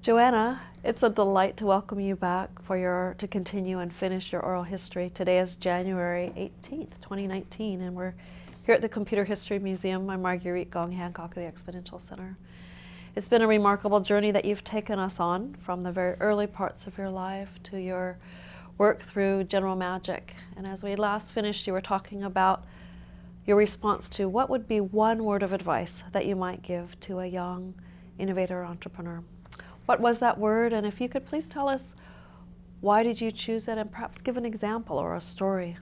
Joanna, it's a delight to welcome you back to continue and finish your oral history. Today is January 18th, 2019, and we're here at the Computer History Museum. I'm Marguerite, Gong, Hancock of the Exponential Center. It's been a remarkable journey that you've taken us on from the very early parts of your life to your work through general magic. And as we last finished, you were talking about your response to what would be one word of advice that you might give to a young innovator entrepreneur. What was that word? And if you could please tell us, why did you choose it, and perhaps give an example or a story?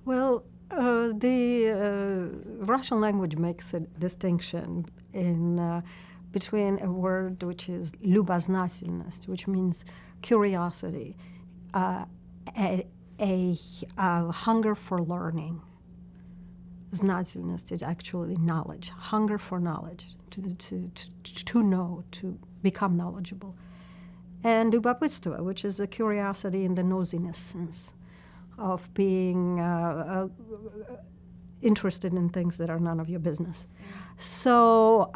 Well, the Russian language makes a distinction between a word which is любознательность, which means curiosity, a hunger for learning. Знательность is actually knowledge, hunger for knowledge, to know, to become knowledgeable. And любопытство, which is a curiosity in the nosiness sense of being interested in things that are none of your business. So,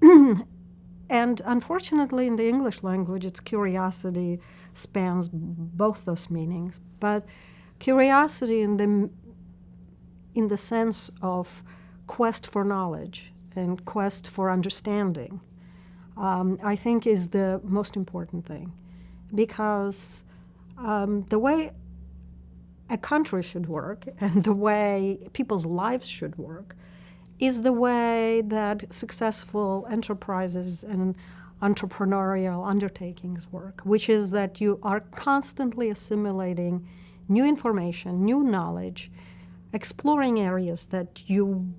and unfortunately in the English language, its curiosity spans both those meanings. But curiosity in the sense of quest for knowledge and quest for understanding, I think is the most important thing, because the way a country should work and the way people's lives should work is the way that successful enterprises and entrepreneurial undertakings work, which is that you are constantly assimilating new information, new knowledge, exploring areas that you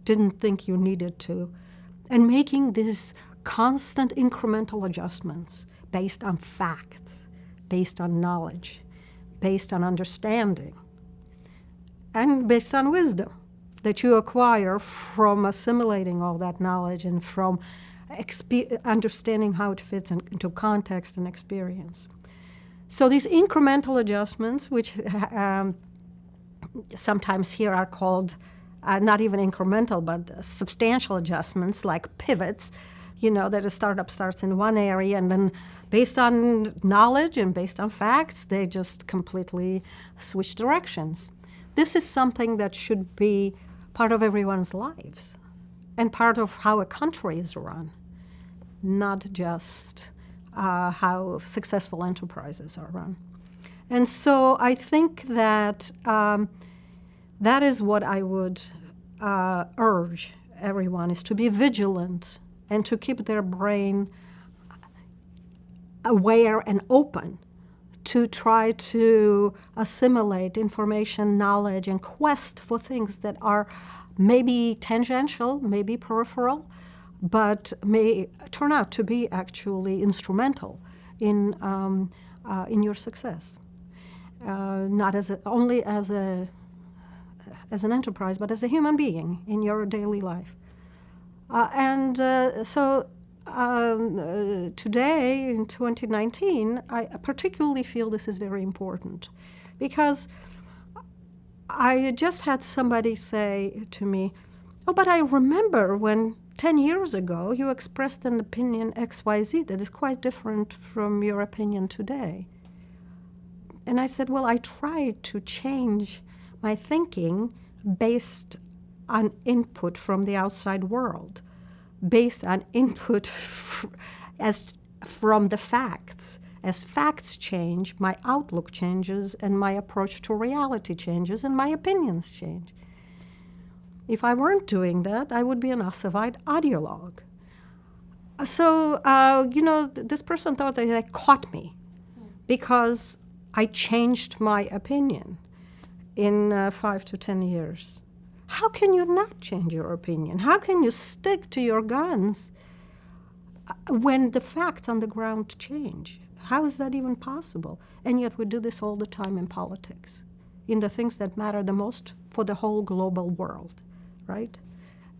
didn't think you needed to, and making these constant incremental adjustments based on facts, based on knowledge, based on understanding, and based on wisdom that you acquire from assimilating all that knowledge and from understanding how it fits into context and experience. So these incremental adjustments, which sometimes here are called not even incremental, but substantial adjustments, like pivots, that a startup starts in one area and then based on knowledge and based on facts, they just completely switch directions. This is something that should be part of everyone's lives and part of how a country is run, not just how successful enterprises are run. And so I think that that is what I would urge everyone, is to be vigilant and to keep their brain aware and open to try to assimilate information, knowledge, and quest for things that are maybe tangential, maybe peripheral, but may turn out to be actually instrumental in your success. Not only as an enterprise, but as a human being in your daily life. So today, in 2019, I particularly feel this is very important, because I just had somebody say to me, "Oh, but I remember when 10 years ago you expressed an opinion XYZ that is quite different from your opinion today." And I said, well, I tried to change my thinking based on input from the outside world, based on input from the facts. As facts change, my outlook changes, and my approach to reality changes, and my opinions change. If I weren't doing that, I would be an ossified ideologue. So, this person thought that they caught me because I changed my opinion in 5 to 10 years. How can you not change your opinion? How can you stick to your guns when the facts on the ground change? How is that even possible? And yet we do this all the time in politics, in the things that matter the most for the whole global world, right?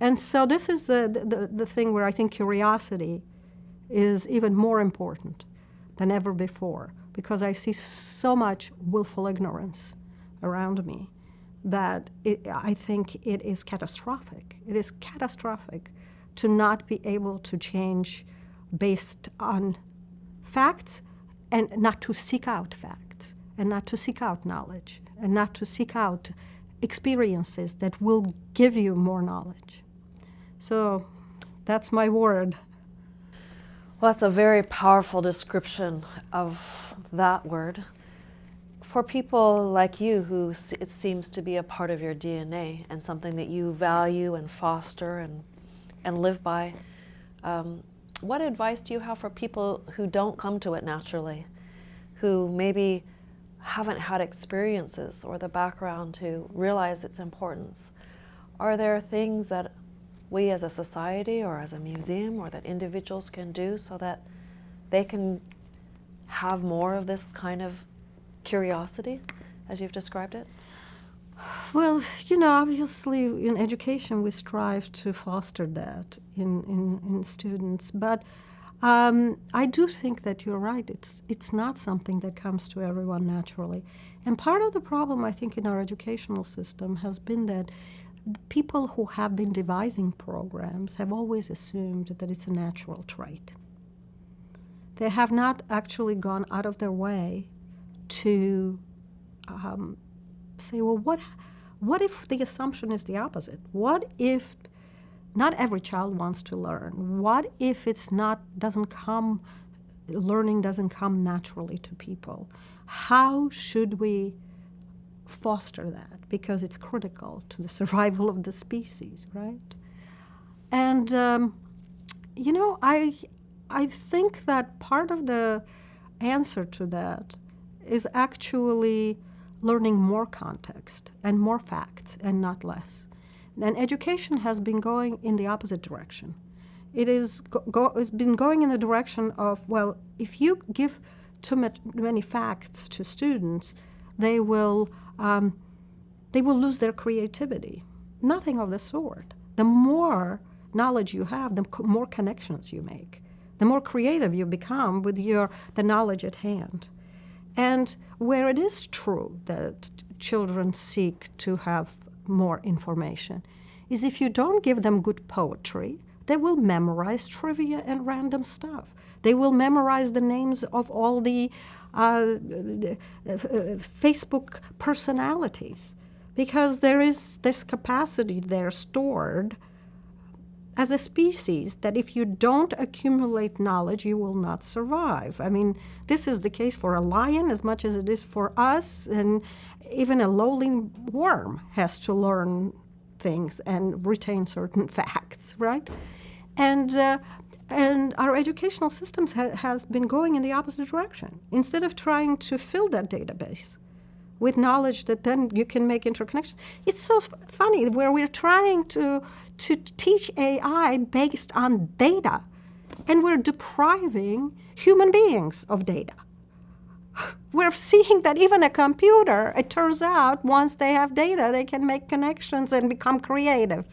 And so this is the thing where I think curiosity is even more important than ever before, because I see so much willful ignorance around me that I think it is catastrophic. It is catastrophic to not be able to change based on facts, and not to seek out facts, and not to seek out knowledge, and not to seek out experiences that will give you more knowledge. So that's my word. Well, that's a very powerful description of that word. For people like you who it seems to be a part of your DNA and something that you value and foster and live by, what advice do you have for people who don't come to it naturally, who maybe haven't had experiences or the background to realize its importance? Are there things that we as a society or as a museum or that individuals can do so that they can have more of this kind of curiosity as you've described it? Well, obviously in education we strive to foster that in students, but I do think that you're right. It's not something that comes to everyone naturally. And part of the problem, I think, in our educational system has been that people who have been devising programs have always assumed that it's a natural trait. They have not actually gone out of their way to say, well, what if the assumption is the opposite? What if not every child wants to learn? What if learning doesn't come naturally to people? How should we foster that? Because it's critical to the survival of the species, right? And, I think that part of the answer to that is actually learning more context and more facts and not less. And education has been going in the opposite direction. It's been going in the direction of, well, if you give too many facts to students, they will lose their creativity. Nothing of the sort. The more knowledge you have, the more connections you make. The more creative you become with the knowledge at hand. And where it is true that children seek to have more information is if you don't give them good poetry, they will memorize trivia and random stuff. They will memorize the names of all the Facebook personalities because there's capacity there stored as a species that if you don't accumulate knowledge, you will not survive. I mean, this is the case for a lion as much as it is for us, and even a lowly worm has to learn things and retain certain facts, right? And our educational systems has been going in the opposite direction. Instead of trying to fill that database with knowledge that then you can make interconnections. It's so funny where we're trying to teach AI based on data, and we're depriving human beings of data. We're seeing that even a computer, it turns out, once they have data, they can make connections and become creative.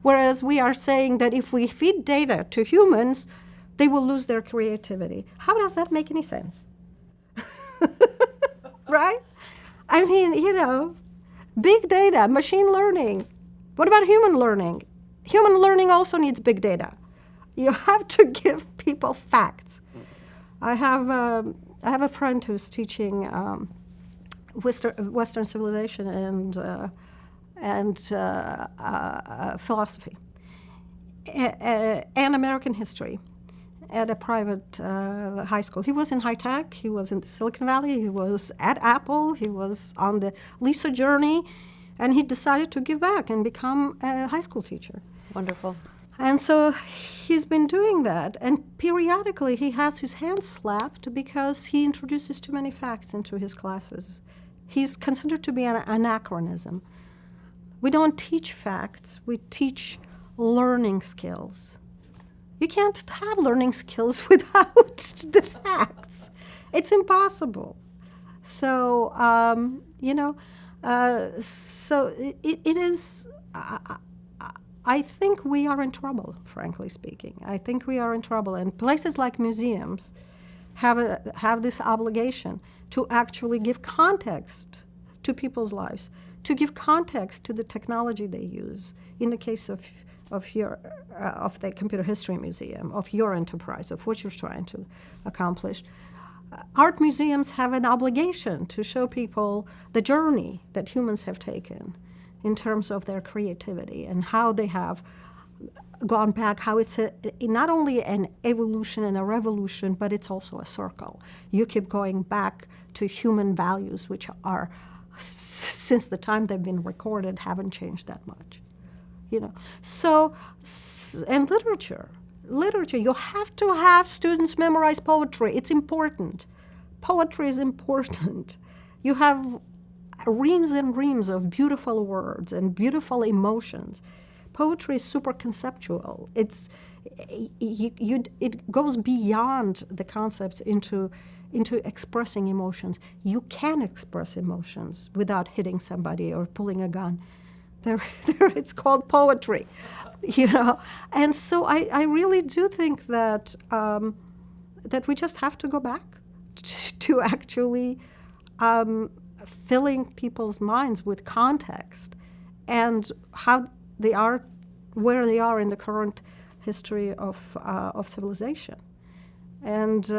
Whereas we are saying that if we feed data to humans, they will lose their creativity. How does that make any sense? Right? I mean, big data, machine learning. What about human learning? Human learning also needs big data. You have to give people facts. I have a friend who's teaching Western civilization and philosophy and American history at a private high school. He was in high tech, he was in Silicon Valley, he was at Apple, he was on the Lisa journey, and he decided to give back and become a high school teacher. Wonderful. And so he's been doing that, and periodically he has his hands slapped because he introduces too many facts into his classes. He's considered to be an anachronism. We don't teach facts, we teach learning skills. You can't have learning skills without the facts. It's impossible. So, it is, I think we are in trouble, frankly speaking. I think we are in trouble. And places like museums have this obligation to actually give context to people's lives, to give context to the technology they use. In the case of of the Computer History Museum, of your enterprise, of what you're trying to accomplish. Art museums have an obligation to show people the journey that humans have taken in terms of their creativity and how they have gone back, how it's not only an evolution and a revolution, but it's also a circle. You keep going back to human values, which are, since the time they've been recorded, haven't changed that much. So, and literature, you have to have students memorize poetry. It's important. Poetry is important. You have reams and reams of beautiful words and beautiful emotions. Poetry is super conceptual. It goes beyond the concepts into expressing emotions. You can express emotions without hitting somebody or pulling a gun. It's called poetry, And so I really do think that that we just have to go back to actually filling people's minds with context and how they are, where they are in the current history of civilization. And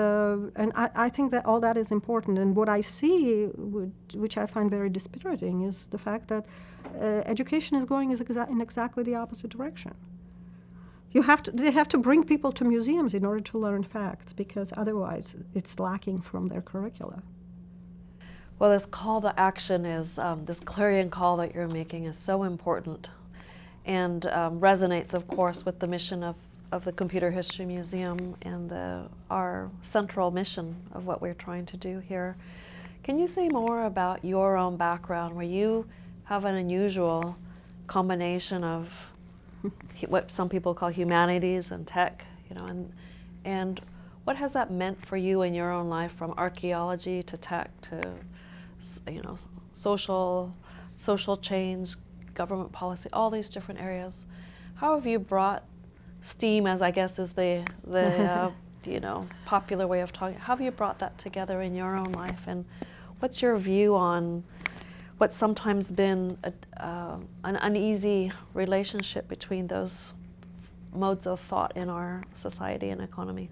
I think that all that is important. And what I see, which I find very dispiriting, is the fact that education is going in exactly the opposite direction. They have to bring people to museums in order to learn facts, because otherwise it's lacking from their curricula. Well, this call to action is, this clarion call that you're making is so important and resonates, of course, with the mission of the Computer History Museum and our central mission of what we're trying to do here. Can you say more about your own background, where you have an unusual combination of what some people call humanities and tech, and what has that meant for you in your own life, from archaeology to tech to, social change, government policy, all these different areas? How have you brought STEAM, as I guess is the popular way of talking, how have you brought that together in your own life, and what's your view on what's sometimes been an uneasy relationship between those modes of thought in our society and economy?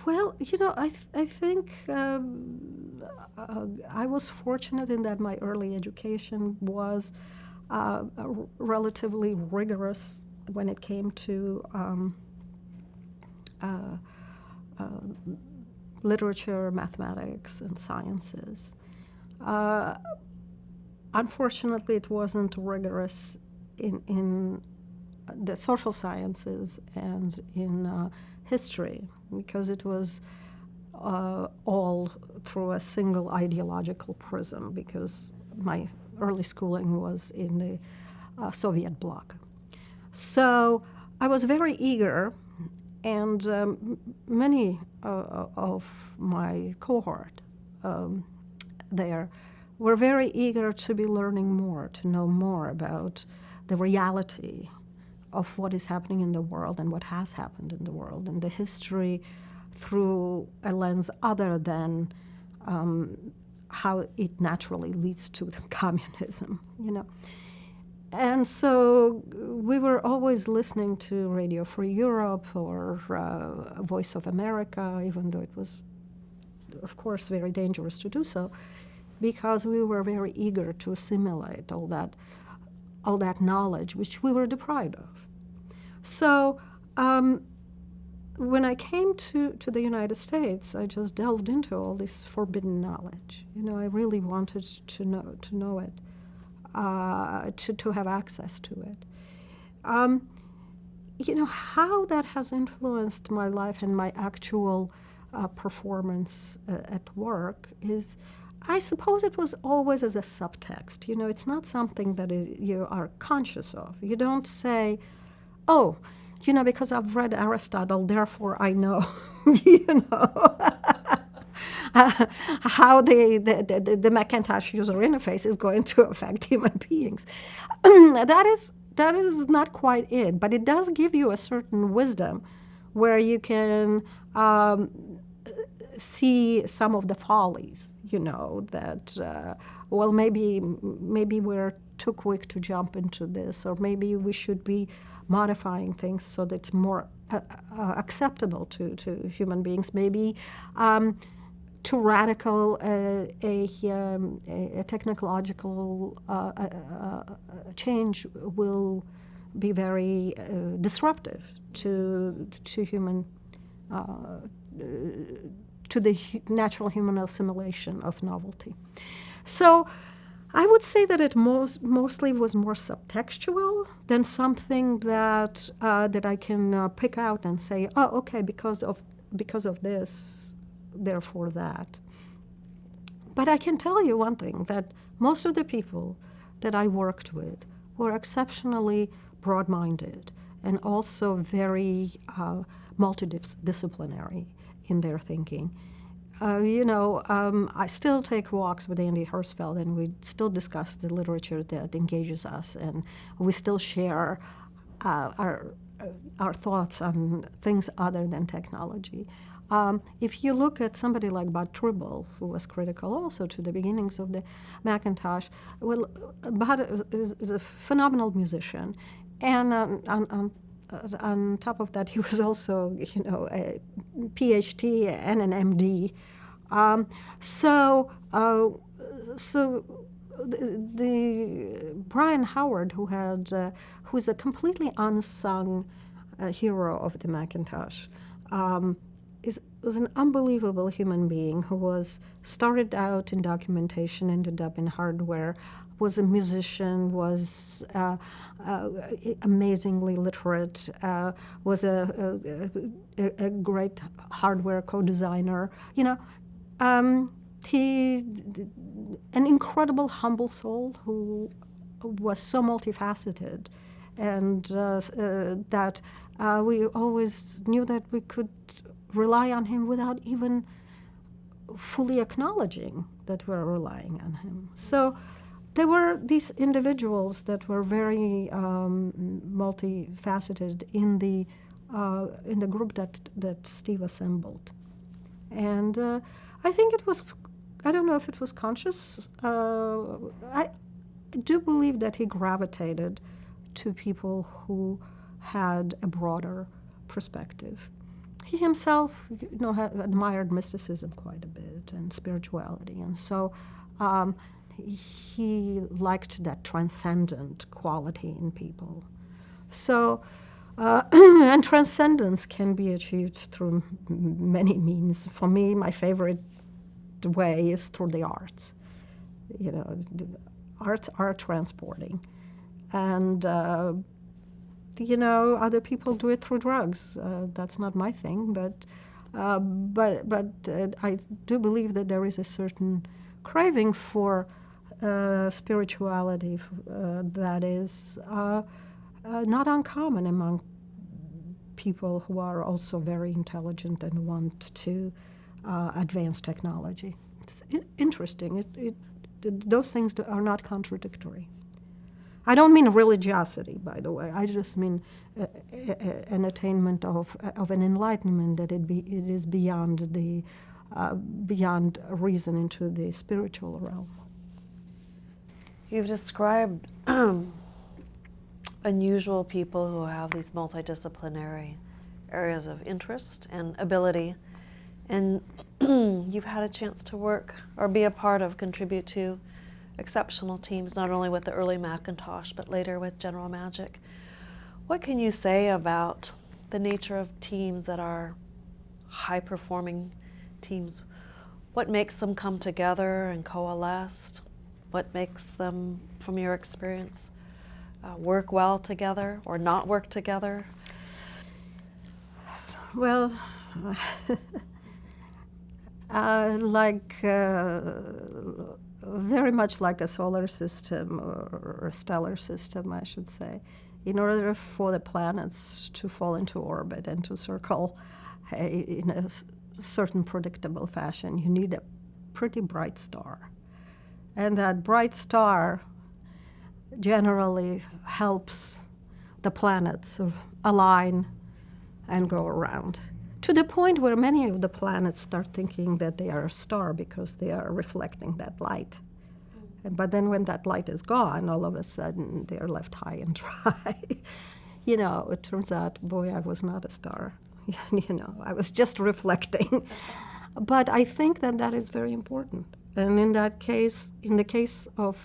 Well, I think I was fortunate in that my early education was relatively rigorous when it came to literature, mathematics, and sciences. Unfortunately, it wasn't rigorous in the social sciences and in history, because it was all through a single ideological prism, because my early schooling was in the Soviet bloc. So I was very eager, and many of my cohort there were very eager to be learning more, to know more about the reality of what is happening in the world and what has happened in the world, and the history through a lens other than how it naturally leads to the communism, And so we were always listening to Radio Free Europe or Voice of America, even though it was, of course, very dangerous to do so, because we were very eager to assimilate all that knowledge, which we were deprived of. So when I came to the United States, I just delved into all this forbidden knowledge. I really wanted to know it, to have access to it. How that has influenced my life and my actual performance at work is, I suppose it was always as a subtext. It's not something that you are conscious of. You don't say, oh, because I've read Aristotle, therefore I know, how the Macintosh user interface is going to affect human beings. That is not quite it, but it does give you a certain wisdom where you can see some of the follies, that, well, maybe we're too quick to jump into this, or maybe we should be modifying things so that it's more acceptable to human beings. Maybe too radical a technological change will be very disruptive to human to the natural human assimilation of novelty. So I would say that it mostly was more subtextual than something that I can pick out and say, oh, okay, because of this, therefore that. But I can tell you one thing, that most of the people that I worked with were exceptionally broad-minded and also very multidisciplinary in their thinking. I still take walks with Andy Hirschfeld, and we still discuss the literature that engages us, and we still share our thoughts on things other than technology. If you look at somebody like Bud Tribble, who was critical also to the beginnings of the Macintosh, well, Bud is a phenomenal musician, and on top of that, he was also, a PhD and an MD. The Brian Howard, who's a completely unsung hero of the Macintosh, is an unbelievable human being who started out in documentation, ended up in hardware, was a musician, was amazingly literate, was a great hardware co-designer. An incredible humble soul who was so multifaceted, and that we always knew that we could rely on him without even fully acknowledging that we're relying on him. So there were these individuals that were very multifaceted in the group that Steve assembled, and I think it was, I don't know if it was conscious. I do believe that he gravitated to people who had a broader perspective. He himself, had admired mysticism quite a bit and spirituality, and so he liked that transcendent quality in people. So, and transcendence can be achieved through many means. For me, my favorite way is through the arts. Arts are transporting, and other people do it through drugs. That's not my thing, but I do believe that there is a certain craving for spirituality that is not uncommon among people who are also very intelligent and want to advance technology. It's interesting. Those things are not contradictory. I don't mean religiosity, by the way. I just mean an attainment of an enlightenment that it is beyond reason into the spiritual realm. You've described unusual people who have these multidisciplinary areas of interest and ability, and you've had a chance to work or be a part of, contribute to exceptional teams, not only with the early Macintosh, but later with General Magic. What can you say about the nature of teams that are high-performing teams? What makes them come together and coalesce? What makes them, from your experience, work well together or not work together? Well, very much like a solar system or a stellar system, I should say. In order for the planets to fall into orbit and to circle in a certain predictable fashion, you need a pretty bright star. And that bright star generally helps the planets align and go around to the point where many of the planets start thinking that they are a star because they are reflecting that light. But then when that light is gone, all of a sudden they are left high and dry. It turns out, boy, I was not a star. I was just reflecting. But I think that is very important. And in that case, in the case of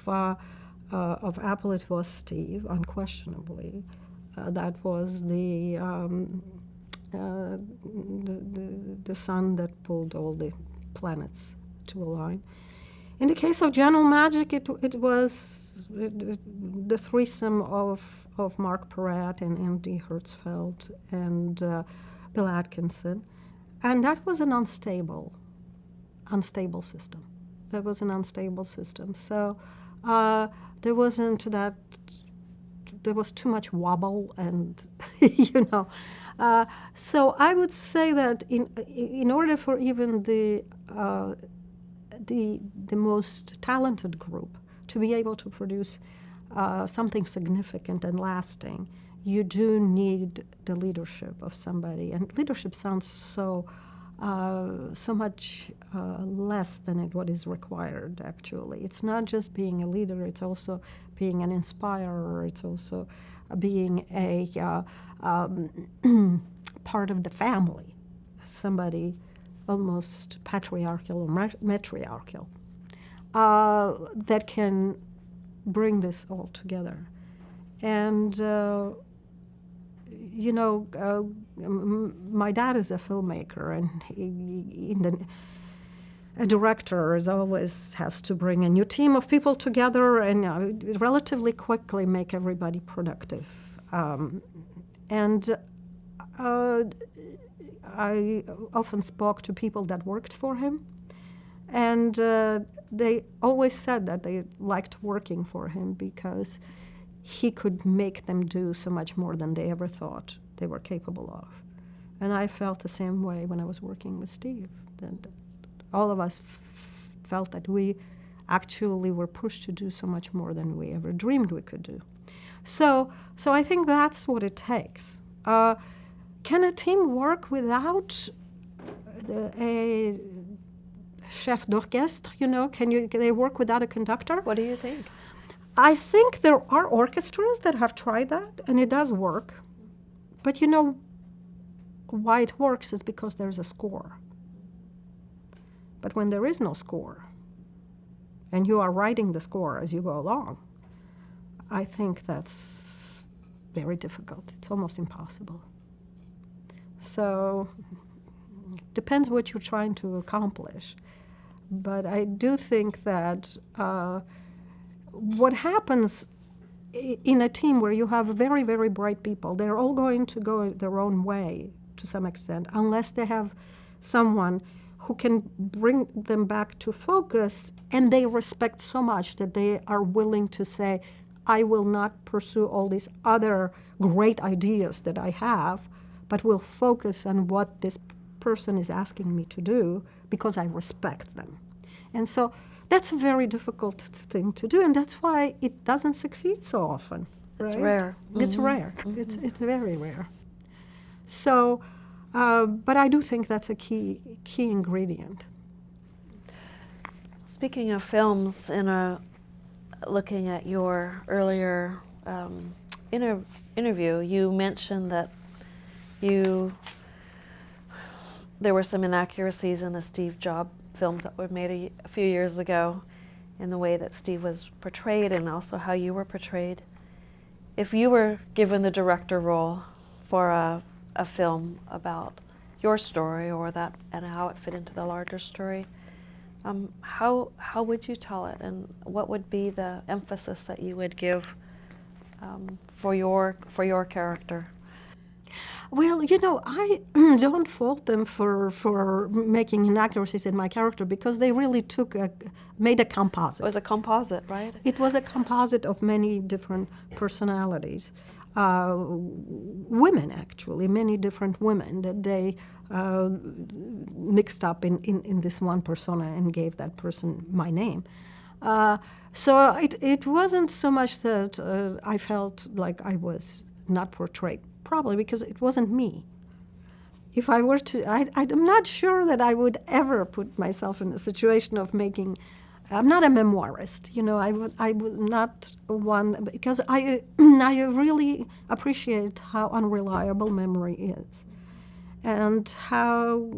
Apple, it was Steve, unquestionably. That was the sun that pulled all the planets to align. In the case of General Magic, it was the threesome of Mark Peratt and Andy Hertzfeld and Bill Atkinson. And that was an unstable system. That was an unstable system. So there was too much wobble and, so I would say that in order for even the most talented group to be able to produce something significant and lasting, you do need the leadership of somebody. And leadership sounds so much less than what is required, actually. It's not just being a leader, it's also being an inspirer, it's also being a part of the family, somebody almost patriarchal or matriarchal, that can bring this all together. And, my dad is a filmmaker, and a director always has to bring a new team of people together and relatively quickly make everybody productive. I often spoke to people that worked for him, and they always said that they liked working for him because he could make them do so much more than they ever thought they were capable of. And I felt the same way when I was working with Steve, that all of us felt that we actually were pushed to do so much more than we ever dreamed we could do. So I think that's what it takes. Can a team work without a chef d'orchestre? Can they work without a conductor? What do you think? I think there are orchestras that have tried that, and it does work. But why it works is because there's a score. But when there is no score, and you are writing the score as you go along, I think that's very difficult. It's almost impossible. So it depends what you're trying to accomplish. But I do think that what happens in a team where you have very, very bright people, they're all going to go their own way to some extent, unless they have someone who can bring them back to focus, and they respect so much that they are willing to say, I will not pursue all these other great ideas that I have, but will focus on what this person is asking me to do because I respect them. And so that's a very difficult thing to do, and that's why it doesn't succeed so often. It's right? rare. It's rare. Mm-hmm. It's very rare. So, but I do think that's a key ingredient. Speaking of films, looking at your earlier interview, you mentioned that there were some inaccuracies in the Steve Jobs films that were made a few years ago in the way that Steve was portrayed and also how you were portrayed. If you were given the director role for a film about your story and how it fit into the larger story, how would you tell it, and what would be the emphasis that you would give for your character? Well, I don't fault them for making inaccuracies in my character because they really made a composite. It was a composite, right? It was a composite of many different personalities. Women, actually, many different women that they mixed up in this one persona and gave that person my name. So it wasn't so much that I felt like I was not portrayed, probably because it wasn't me. if I were to, I'm not sure that I would ever put myself in a situation of making. I'm not a memoirist, you know. I would not one, because I really appreciate how unreliable memory is, and how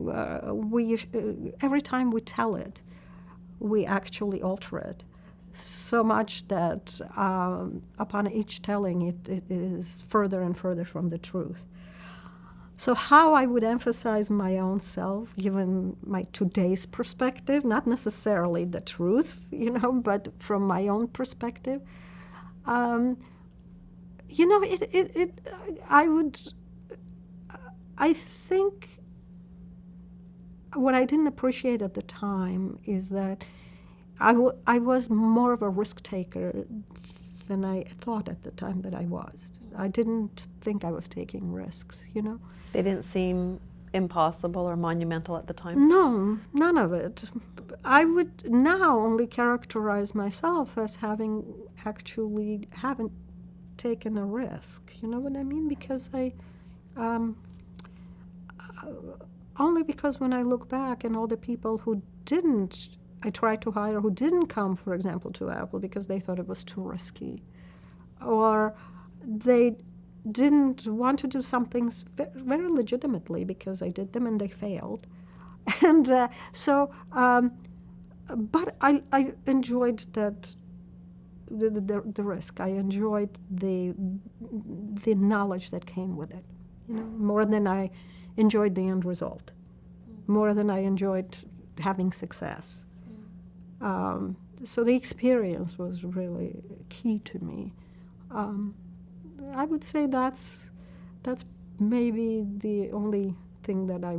every time we tell it, we actually alter it so much that upon each telling, it is further and further from the truth. So how I would emphasize my own self, given my today's perspective, not necessarily the truth, you know, but from my own perspective, you know, I think what I didn't appreciate at the time is that I was more of a risk taker than I thought at the time that I was. I didn't think I was taking risks, you know. They didn't seem impossible or monumental at the time? No, none of it. I would now only characterize myself as haven't taken a risk. You know what I mean? Because only because when I look back and all the people who I tried to hire who didn't come, for example, to Apple because they thought it was too risky, or they didn't want to do some things very legitimately because I did them and they failed. And but I enjoyed that, the risk. I enjoyed the knowledge that came with it, you know, more than I enjoyed the end result, more than I enjoyed having success. So the experience was really key to me. I would say that's maybe the only thing that I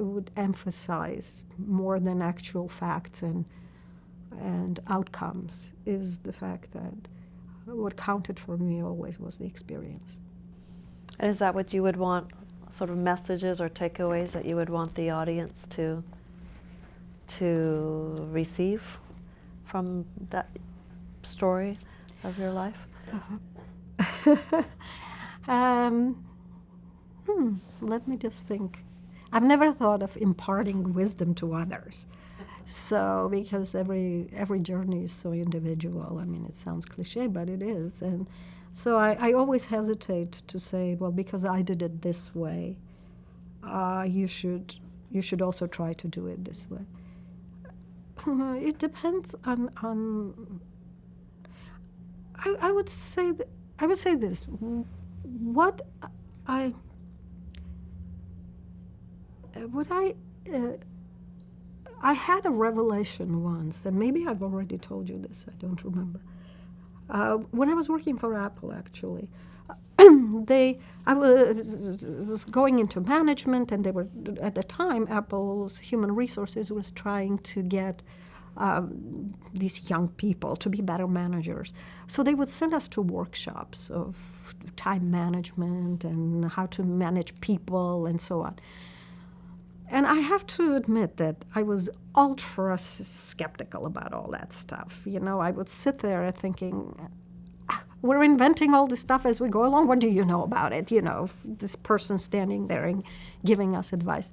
would emphasize more than actual facts and outcomes, is the fact that what counted for me always was the experience. And is that what you would want, sort of messages or takeaways that you would want the audience to receive from that story of your life? Let me just think. I've never thought of imparting wisdom to others. So, because every journey is so individual. I mean, it sounds cliche, but it is. And so I always hesitate to say, well, because I did it this way, you should also try to do it this way. It depends on I would say this. I had a revelation once, and maybe I've already told you this, I don't remember. When I was working for Apple, actually, I was going into management, and they were, at the time, Apple's human resources was trying to get these young people to be better managers. So they would send us to workshops of time management and how to manage people and so on. And I have to admit that I was ultra skeptical about all that stuff. You know, I would sit there thinking, we're inventing all this stuff as we go along. What do you know about it? You know, this person standing there and giving us advice.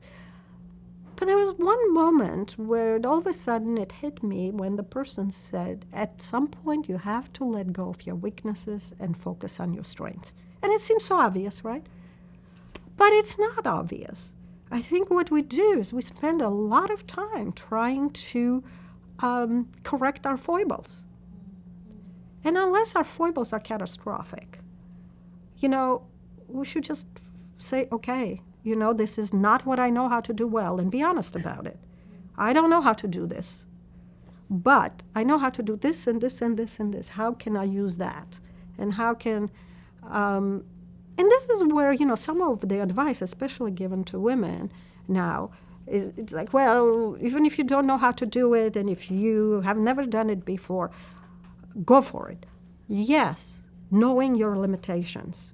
But there was one moment where all of a sudden it hit me when the person said, at some point you have to let go of your weaknesses and focus on your strengths. And it seems so obvious, right? But it's not obvious. I think what we do is we spend a lot of time trying to correct our foibles. And unless our foibles are catastrophic, you know, we should just say, okay, you know, this is not what I know how to do well, and be honest about it. I don't know how to do this, but I know how to do this and this and this and this. How can I use that? And how can, and this is where, you know, some of the advice, especially given to women now, it's like, well, even if you don't know how to do it, and if you have never done it before, go for it. Yes, knowing your limitations.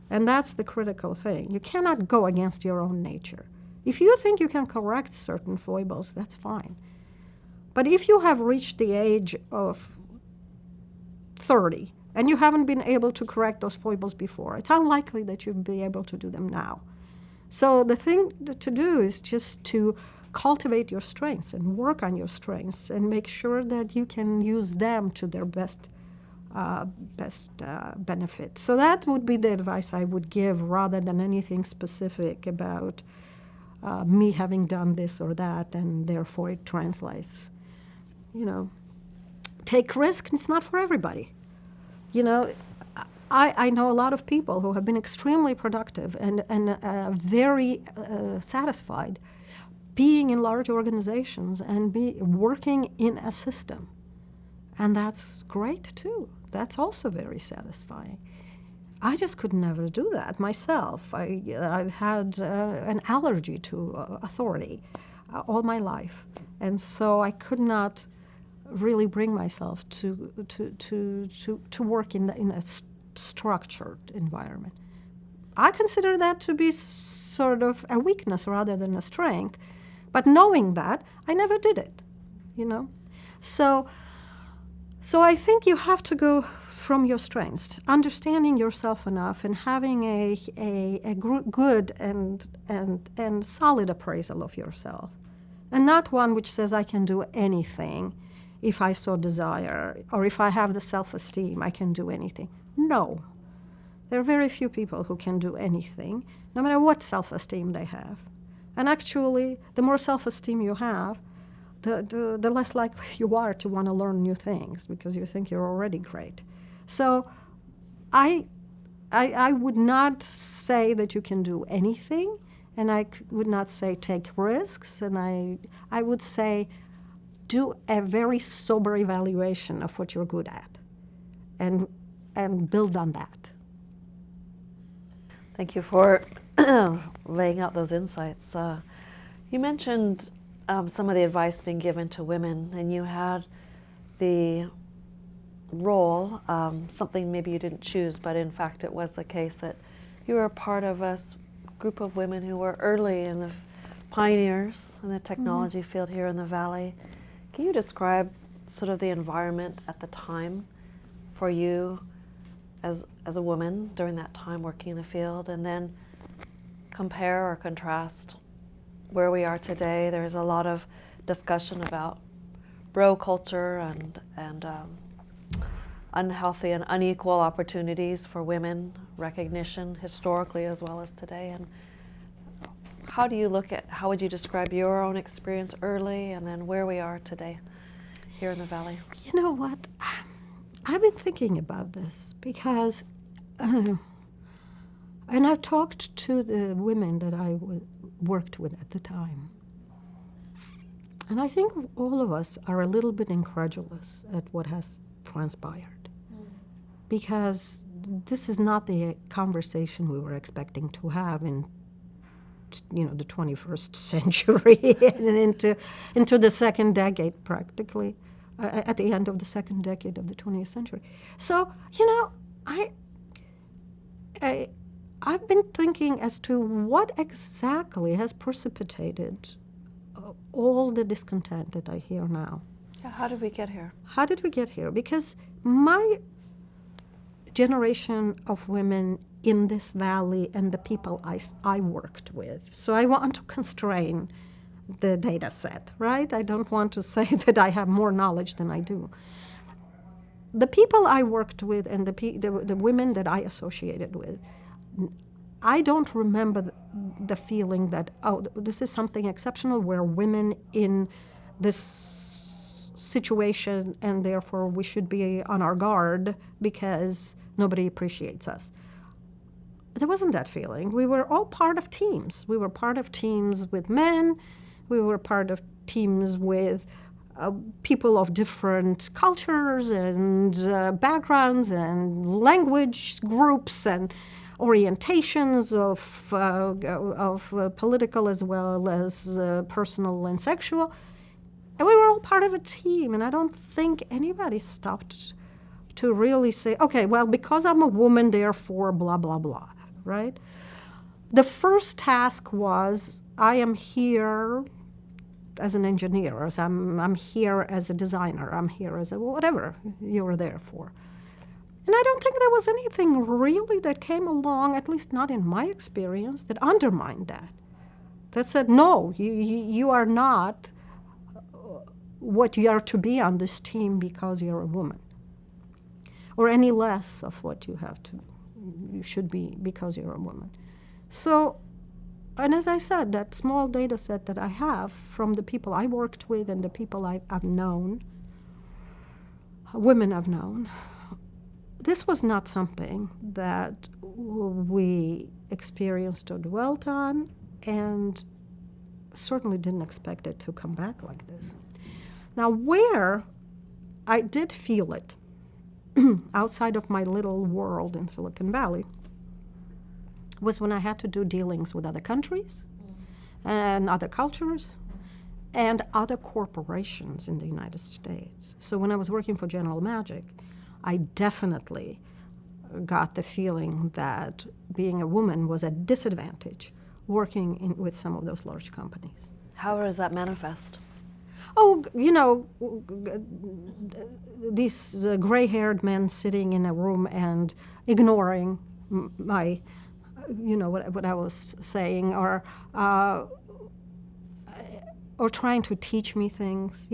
And that's the critical thing. You cannot go against your own nature. If you think you can correct certain foibles, that's fine. But if you have reached the age of 30 and you haven't been able to correct those foibles before, it's unlikely that you'll be able to do them now. So the thing to do is just to cultivate your strengths and work on your strengths and make sure that you can use them to their best benefit. So that would be the advice I would give, rather than anything specific about me having done this or that, and therefore it translates. You know, take risk. It's not for everybody. You know, I know a lot of people who have been extremely productive and very satisfied being in large organizations and working in a system. And that's great, too. That's also very satisfying. I just could never do that myself. I had an allergy to authority all my life. And so I could not really bring myself to work in a structured environment. I consider that to be sort of a weakness rather than a strength. But knowing that, I never did it, you know. So I think you have to go from your strengths, understanding yourself enough and having a good and solid appraisal of yourself, and not one which says I can do anything if I so desire, or if I have the self-esteem, I can do anything. No. There are very few people who can do anything, no matter what self-esteem they have. And actually, the more self-esteem you have, the less likely you are to want to learn new things, because you think you're already great. So I would not say that you can do anything, and I would not say take risks, and I would say do a very sober evaluation of what you're good at, and build on that. Thank you for laying out those insights. You mentioned some of the advice being given to women, and you had the role, something maybe you didn't choose, but in fact it was the case that you were a part of a group of women who were early in the pioneers in the technology field here in the Valley. Can you describe sort of the environment at the time for you as a woman during that time working in the field, and then compare or contrast where we are today? There's a lot of discussion about bro culture and unhealthy and unequal opportunities for women, recognition historically as well as today. And how would you describe your own experience early and then where we are today here in the Valley? You know what? I've been thinking about this because, and I've talked to the women that I worked with at the time. And I think all of us are a little bit incredulous at what has transpired, because this is not the conversation we were expecting to have in, you know, the 21st century and into the second decade, practically, at the end of the second decade of the 20th century. So, you know, I've been thinking as to what exactly has precipitated all the discontent that I hear now. Yeah, how did we get here? How did we get here? Because my generation of women in this valley and the people I worked with, so I want to constrain the data set, right? I don't want to say that I have more knowledge than I do. The people I worked with and the women that I associated with, I don't remember the feeling that, oh, this is something exceptional, we're women in this situation and therefore we should be on our guard because nobody appreciates us. There wasn't that feeling. We were all part of teams. We were part of teams with men. We were part of teams with people of different cultures and backgrounds and language groups and orientations of political as well as personal and sexual. And we were all part of a team, and I don't think anybody stopped to really say, okay, well, because I'm a woman, therefore blah, blah, blah, right? The first task was, I am here as an engineer, I'm here as a designer, I'm here as a whatever you were there for. And I don't think there was anything really that came along, at least not in my experience, that undermined that. That said, no, you are not what you are to be on this team because you're a woman, or any less of what you should be because you're a woman. So, and as I said, that small data set that I have from the people I worked with and the people I've known, women I've known, this was not something that we experienced or dwelt on, and certainly didn't expect it to come back like this. Now, where I did feel it, outside of my little world in Silicon Valley, was when I had to do dealings with other countries and other cultures and other corporations in the United States. So when I was working for General Magic, I definitely got the feeling that being a woman was a disadvantage working with some of those large companies. How does that manifest? Oh, these gray-haired men sitting in a room and ignoring my, what I was saying, or trying to teach me things.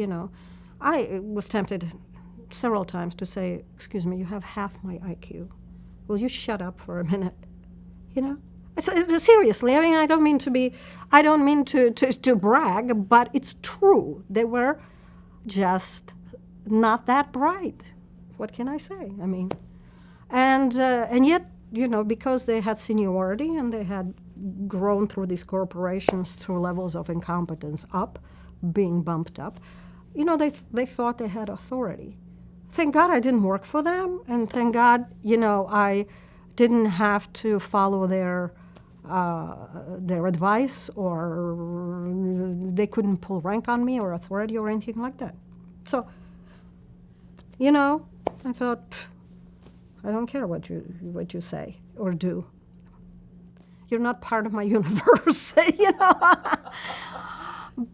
I was tempted several times to say, "Excuse me, you have half my IQ. Will you shut up for a minute?" Seriously, I mean, I don't mean to brag, but it's true. They were just not that bright. What can I say? I mean, and yet, because they had seniority and they had grown through these corporations through levels of incompetence being bumped up, they thought they had authority. Thank God I didn't work for them, and thank God, I didn't have to follow their advice, or they couldn't pull rank on me or authority or anything like that. So, I thought, I don't care what you say or do. You're not part of my universe,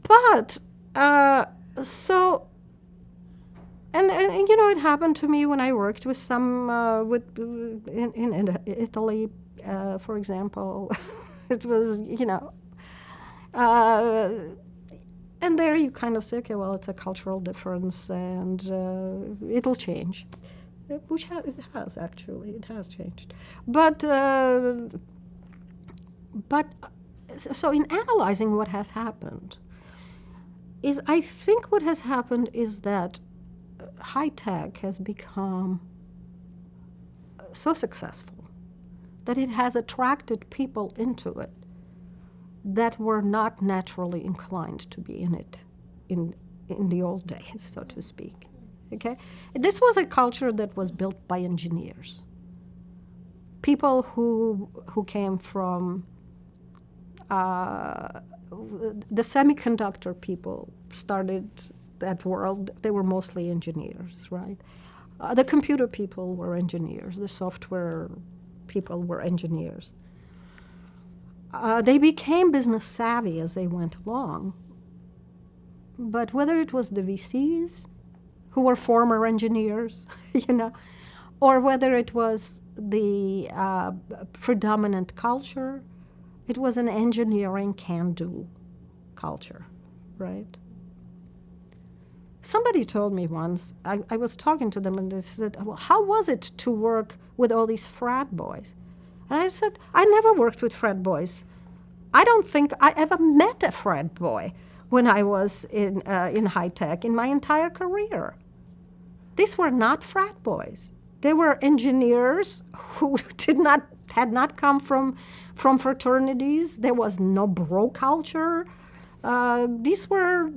But so. And it happened to me when I worked with some in Italy, for example. It was, and there you kind of say, okay, well, it's a cultural difference, and it'll change, which it has actually. It has changed, but so in analyzing what has happened, I think what has happened is that high tech has become so successful that it has attracted people into it that were not naturally inclined to be in it in the old days, so to speak. Okay? This was a culture that was built by engineers. People who came from the semiconductor people started that world. They were mostly engineers, right? The computer people were engineers. The software people were engineers. They became business savvy as they went along. But whether it was the VCs, who were former engineers, or whether it was the predominant culture, it was an engineering can-do culture, right? Somebody told me once, I was talking to them, and they said, well, how was it to work with all these frat boys? And I said, I never worked with frat boys. I don't think I ever met a frat boy when I was in high tech in my entire career. These were not frat boys. They were engineers who had not come from fraternities. There was no bro culture. These were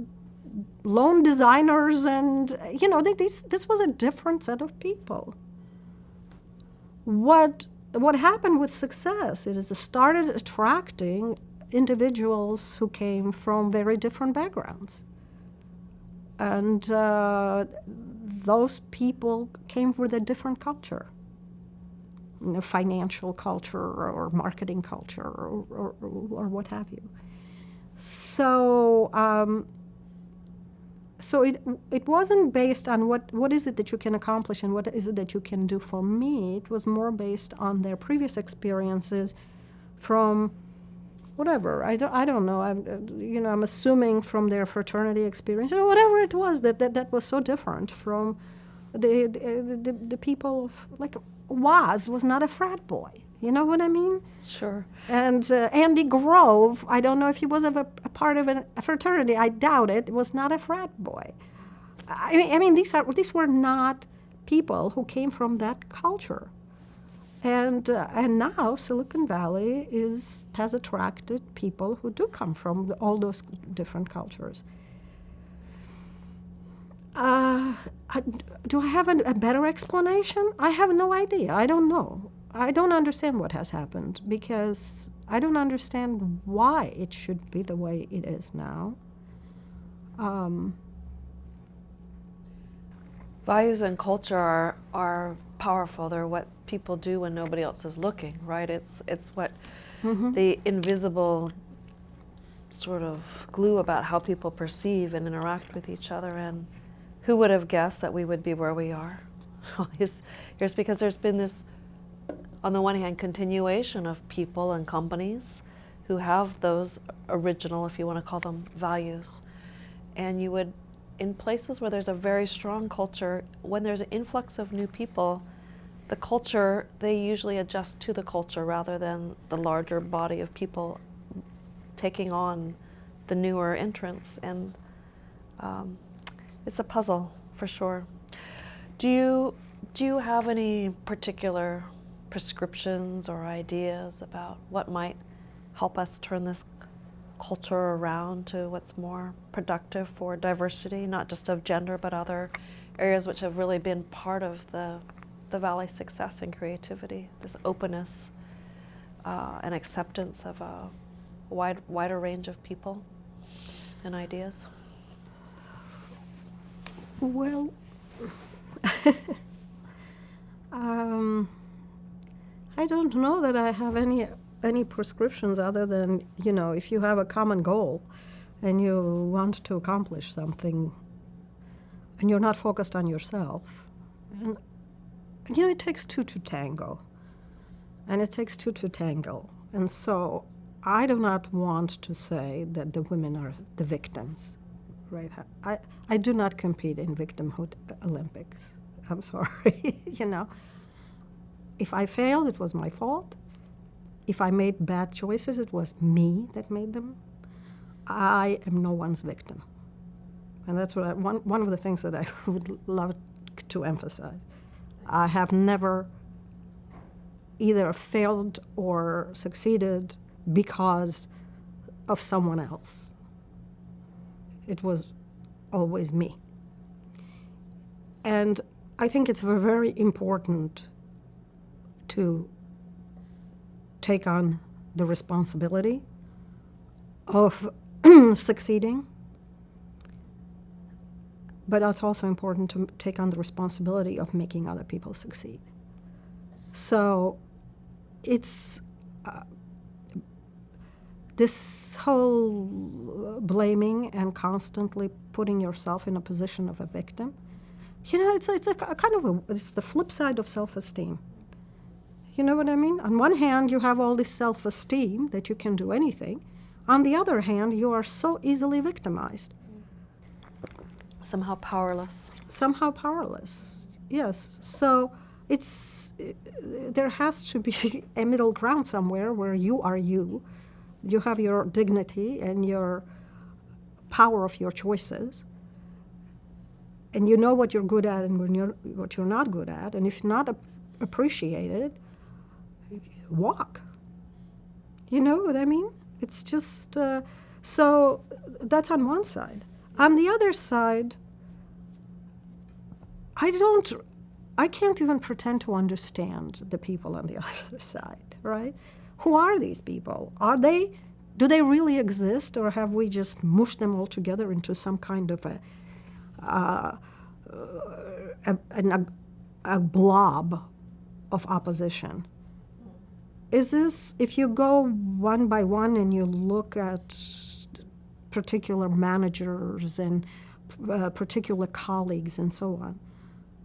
lone designers, and this was a different set of people. What happened with success is it started attracting individuals who came from very different backgrounds, and those people came with a different culture, financial culture or marketing culture or what have you. So so it wasn't based on what is it that you can accomplish and what is it that you can do for me. It was more based on their previous experiences from whatever. I don't know. I'm assuming from their fraternity experience or whatever it was that was so different from the people of, like, was not a frat boy. You know what I mean? Sure. And Andy Grove, I don't know if he was a part of a fraternity. I doubt it. Was not a frat boy. I mean, these were not people who came from that culture. And now Silicon Valley has attracted people who do come from all those different cultures. Do I have a better explanation? I have no idea. I don't know. I don't understand what has happened because I don't understand why it should be the way it is now. Values and culture are powerful. They're what people do when nobody else is looking, right? It's what the invisible sort of glue about how people perceive and interact with each other. And who would have guessed that we would be where we are? Here's because there's been this, on the one hand, continuation of people and companies who have those original, if you want to call them, values. And you would, in places where there's a very strong culture, when there's an influx of new people, the culture, they usually adjust to the culture rather than the larger body of people taking on the newer entrants. And it's a puzzle, for sure. Do you have any particular prescriptions or ideas about what might help us turn this culture around to what's more productive for diversity, not just of gender, but other areas which have really been part of the Valley's success and creativity, this openness and acceptance of a wider range of people and ideas? Well, I don't know that I have any prescriptions other than, if you have a common goal and you want to accomplish something and you're not focused on yourself. And, it takes two to tango. And it takes two to tangle. And so I do not want to say that the women are the victims, right? I do not compete in victimhood Olympics. I'm sorry, If I failed, it was my fault. If I made bad choices, it was me that made them. I am no one's victim. And that's what one of the things that I would love to emphasize. I have never either failed or succeeded because of someone else. It was always me. And I think it's very important to take on the responsibility of succeeding, but it's also important to take on the responsibility of making other people succeed. So it's this whole blaming and constantly putting yourself in a position of a victim, it's a kind of it's the flip side of self-esteem. You know what I mean? On one hand, you have all this self-esteem that you can do anything. On the other hand, you are so easily victimized. Somehow powerless. Somehow powerless, yes. So there has to be a middle ground somewhere where you are you. You have your dignity and your power of your choices. And you know what you're good at and what you're not good at. And if not appreciated, walk. You know what I mean? It's just, so that's on one side. On the other side, I can't even pretend to understand the people on the other side, right? Who are these people? Do they really exist, or have we just mushed them all together into some kind of a blob of opposition? Is this, if you go one by one and you look at particular managers and particular colleagues and so on.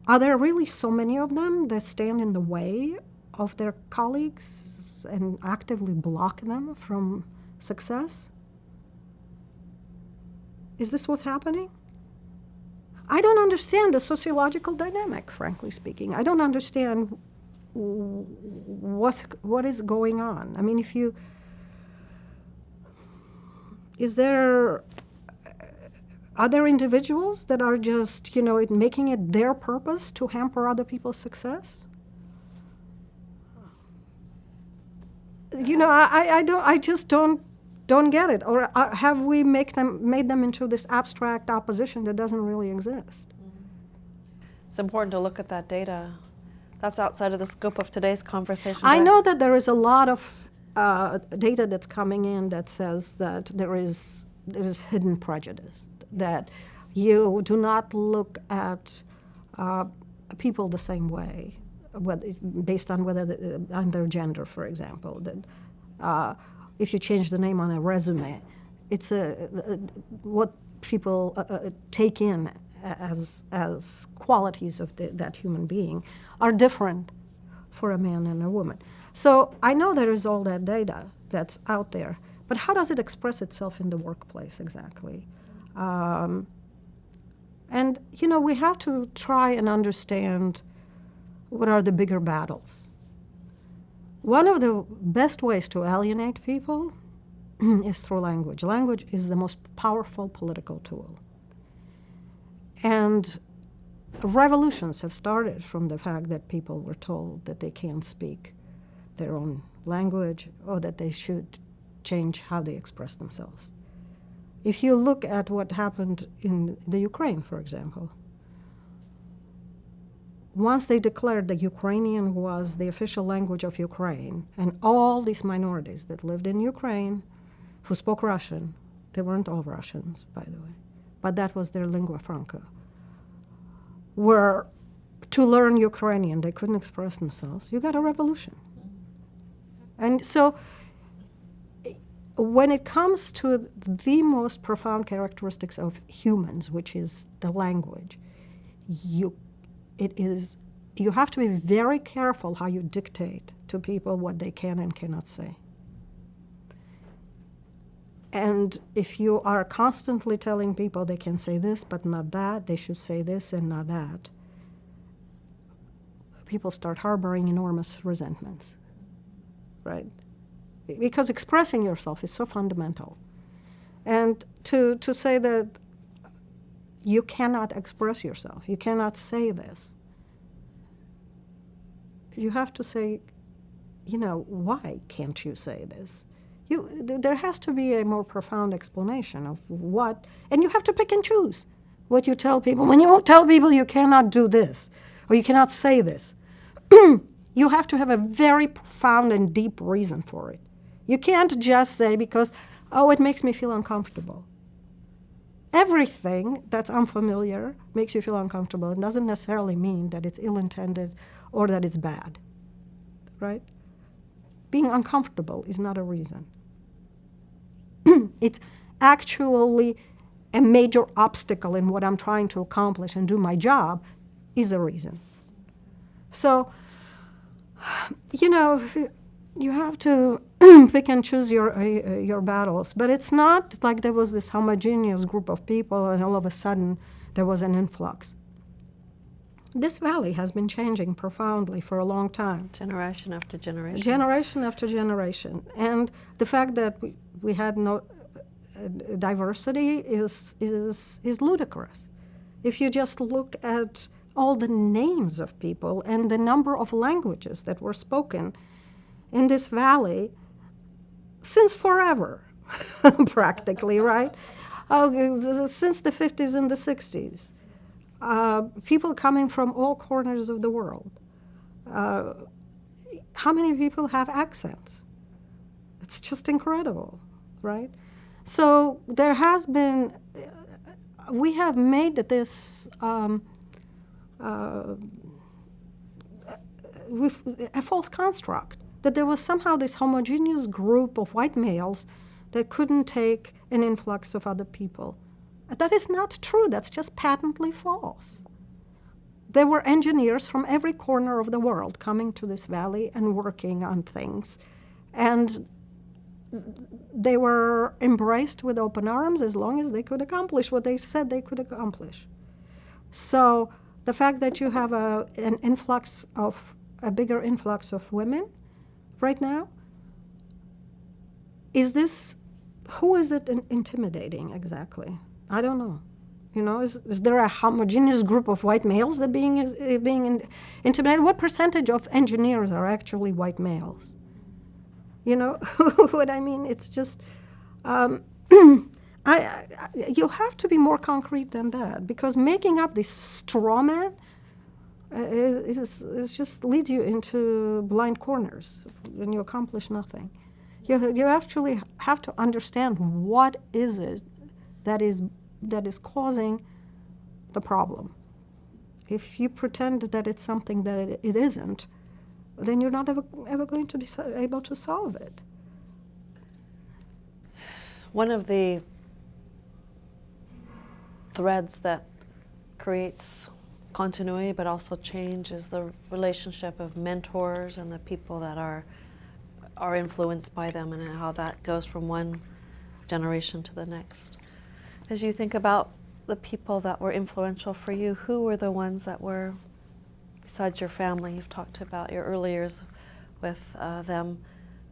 Are there really so many of them that stand in the way of their colleagues and actively block them from success? Is this what's happening? I don't understand the sociological dynamic, frankly speaking. I don't understand what is going on. I mean, are there individuals that are just, making it their purpose to hamper other people's success? I just don't get it. Or have we made them into this abstract opposition that doesn't really exist? It's important to look at that data. That's outside of the scope of today's conversation. I know that there is a lot of data that's coming in that says that there is hidden prejudice, that you do not look at people the same way, based on on their gender, for example. That if you change the name on a resume, it's what people take in as qualities of that human being are different for a man and a woman. So I know there is all that data that's out there, but how does it express itself in the workplace exactly? And we have to try and understand what are the bigger battles. One of the best ways to alienate people is through language. Language is the most powerful political tool. And revolutions have started from the fact that people were told that they can't speak their own language or that they should change how they express themselves. If you look at what happened in the Ukraine, for example, once they declared that Ukrainian was the official language of Ukraine, and all these minorities that lived in Ukraine who spoke Russian, they weren't all Russians, by the way, but that was their lingua franca, were to learn Ukrainian. They couldn't express themselves. You got a revolution. And so when it comes to the most profound characteristics of humans, which is the language, you have to be very careful how you dictate to people what they can and cannot say. And if you are constantly telling people they can say this but not that, they should say this and not that, people start harboring enormous resentments, right? Because expressing yourself is so fundamental. And to say that you cannot express yourself, you cannot say this, you have to say, why can't you say this? There has to be a more profound explanation of what, and you have to pick and choose what you tell people. When you tell people you cannot do this, or you cannot say this, you have to have a very profound and deep reason for it. You can't just say because, it makes me feel uncomfortable. Everything that's unfamiliar makes you feel uncomfortable. It doesn't necessarily mean that it's ill-intended or that it's bad, right? Being uncomfortable is not a reason. It's actually a major obstacle in what I'm trying to accomplish and do my job is a reason. So, you have to pick and choose your battles. But it's not like there was this homogeneous group of people and all of a sudden there was an influx. This valley has been changing profoundly for a long time. Generation after generation. Generation after generation. And the fact that we had no diversity is ludicrous. If you just look at all the names of people and the number of languages that were spoken in this valley since forever, practically, right? Since the 50s and the 60s. People coming from all corners of the world. How many people have accents? It's just incredible, right? So there has been, we have made this a false construct, that there was somehow this homogeneous group of white males that couldn't take an influx of other people. That is not true. That's just patently false. There were engineers from every corner of the world coming to this valley and working on things. And they were embraced with open arms as long as they could accomplish what they said they could accomplish. So the fact that you have a bigger influx of women right now, who is it intimidating exactly? I don't know. Is there a homogeneous group of white males that being intimidated? What percentage of engineers are actually white males? You know what I mean? It's just, you have to be more concrete than that, because making up this straw man is just leads you into blind corners and you accomplish nothing. You actually have to understand what is it that is causing the problem. If you pretend that it's something that it isn't, then you're not ever going to be able to solve it. One of the threads that creates continuity but also change is the relationship of mentors and the people that are influenced by them, and how that goes from one generation to the next. As you think about the people that were influential for you, who were the ones that were, besides your family, you've talked about your early years with them,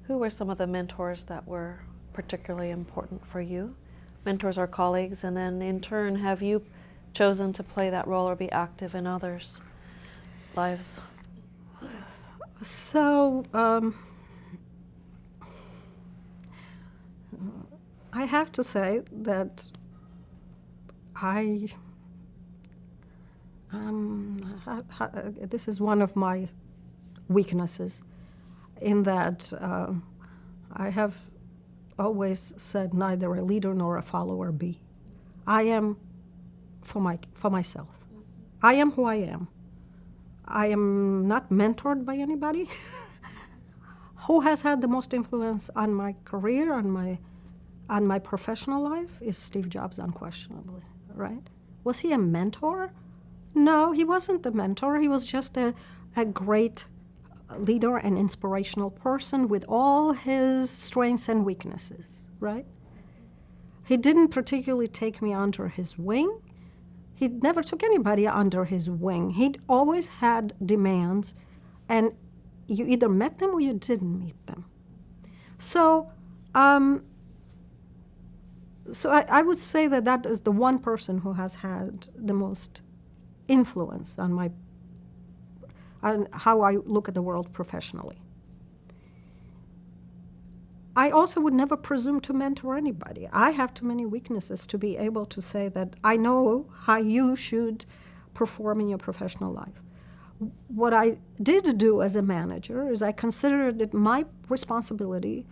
who were some of the mentors that were particularly important for you? Mentors or colleagues, and then in turn, have you chosen to play that role or be active in others' lives? So, I have to say that this is one of my weaknesses, in that I have always said neither a leader nor a follower be. I am for myself. I am who I am. I am not mentored by anybody. Who has had the most influence on my career, on my professional life, is Steve Jobs, unquestionably, right? Was he a mentor? No, he wasn't a mentor. He was just a great leader and inspirational person with all his strengths and weaknesses, right? He didn't particularly take me under his wing. He never took anybody under his wing. He'd always had demands, and you either met them or you didn't meet them. So, I would say that is the one person who has had the most influence on how I look at the world professionally. I also would never presume to mentor anybody. I have too many weaknesses to be able to say that I know how you should perform in your professional life. What I did do as a manager is I considered it my responsibility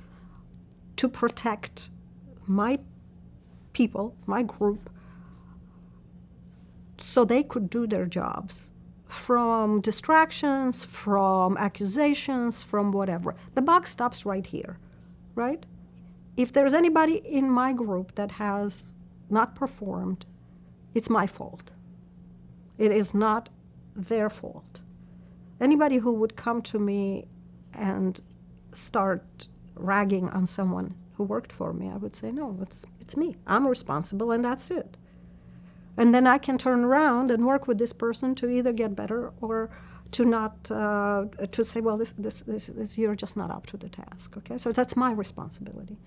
to protect my people, my group, so they could do their jobs from distractions, from accusations, from whatever. The buck stops right here, right? If there's anybody in my group that has not performed, it's my fault. It is not their fault. Anybody who would come to me and start ragging on someone who worked for me, I would say, no, it's me. I'm responsible, and that's it. And then I can turn around and work with this person to either get better or to not, to say, well, this you're just not up to the task, okay? So that's my responsibility.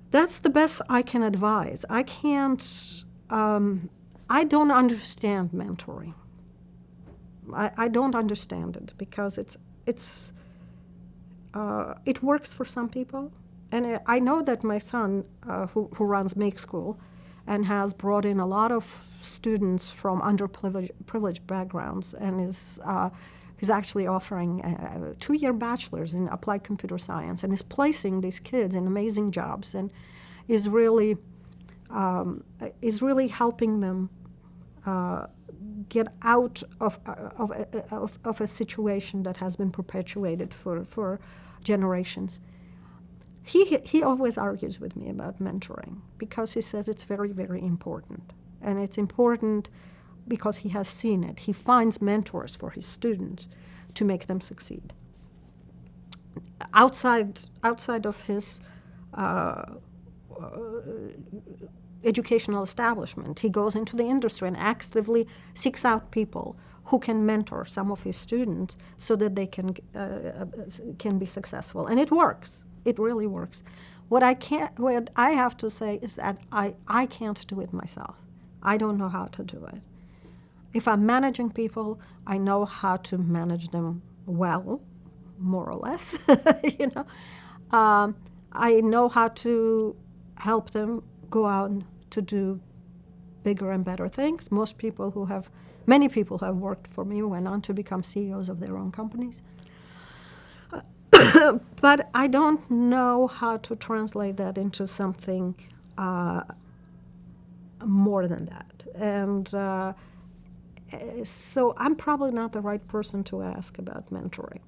That's the best I can advise. I can't, I don't understand mentoring. I don't understand it, because it works for some people. And I know that my son, who runs Make School, and has brought in a lot of students from underprivileged backgrounds, and is actually offering a 2-year bachelor's in applied computer science, and is placing these kids in amazing jobs, and is really helping them get out of a situation that has been perpetuated for generations. he always argues with me about mentoring because he says it's very, very important. And it's important because he has seen it. He finds mentors for his students to make them succeed. Outside of his educational establishment, he goes into the industry and actively seeks out people who can mentor some of his students so that they can be successful. And it works. It really works. What I have to say is that I can't do it myself. I don't know how to do it. If I'm managing people, I know how to manage them well, more or less. You know, I know how to help them go out to do bigger and better things. Many people who have worked for me went on to become CEOs of their own companies. But I don't know how to translate that into something more than that. And so I'm probably not the right person to ask about mentoring.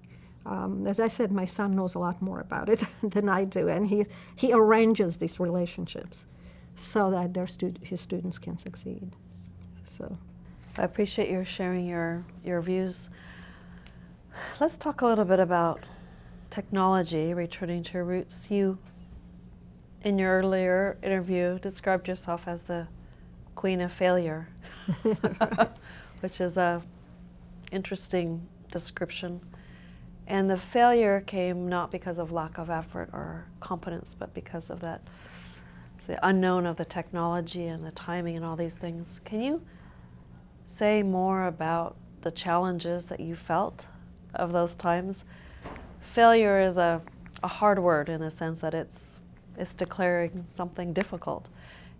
As I said, my son knows a lot more about it than I do, and he arranges these relationships so that his students can succeed. So I appreciate your sharing your views. Let's talk a little bit about technology, returning to your roots. You, in your earlier interview, described yourself as the queen of failure, which is a interesting description. And the failure came not because of lack of effort or competence, but because of the unknown of the technology and the timing and all these things. Can you say more about the challenges that you felt of those times? Failure is a hard word in the sense that it's declaring something difficult.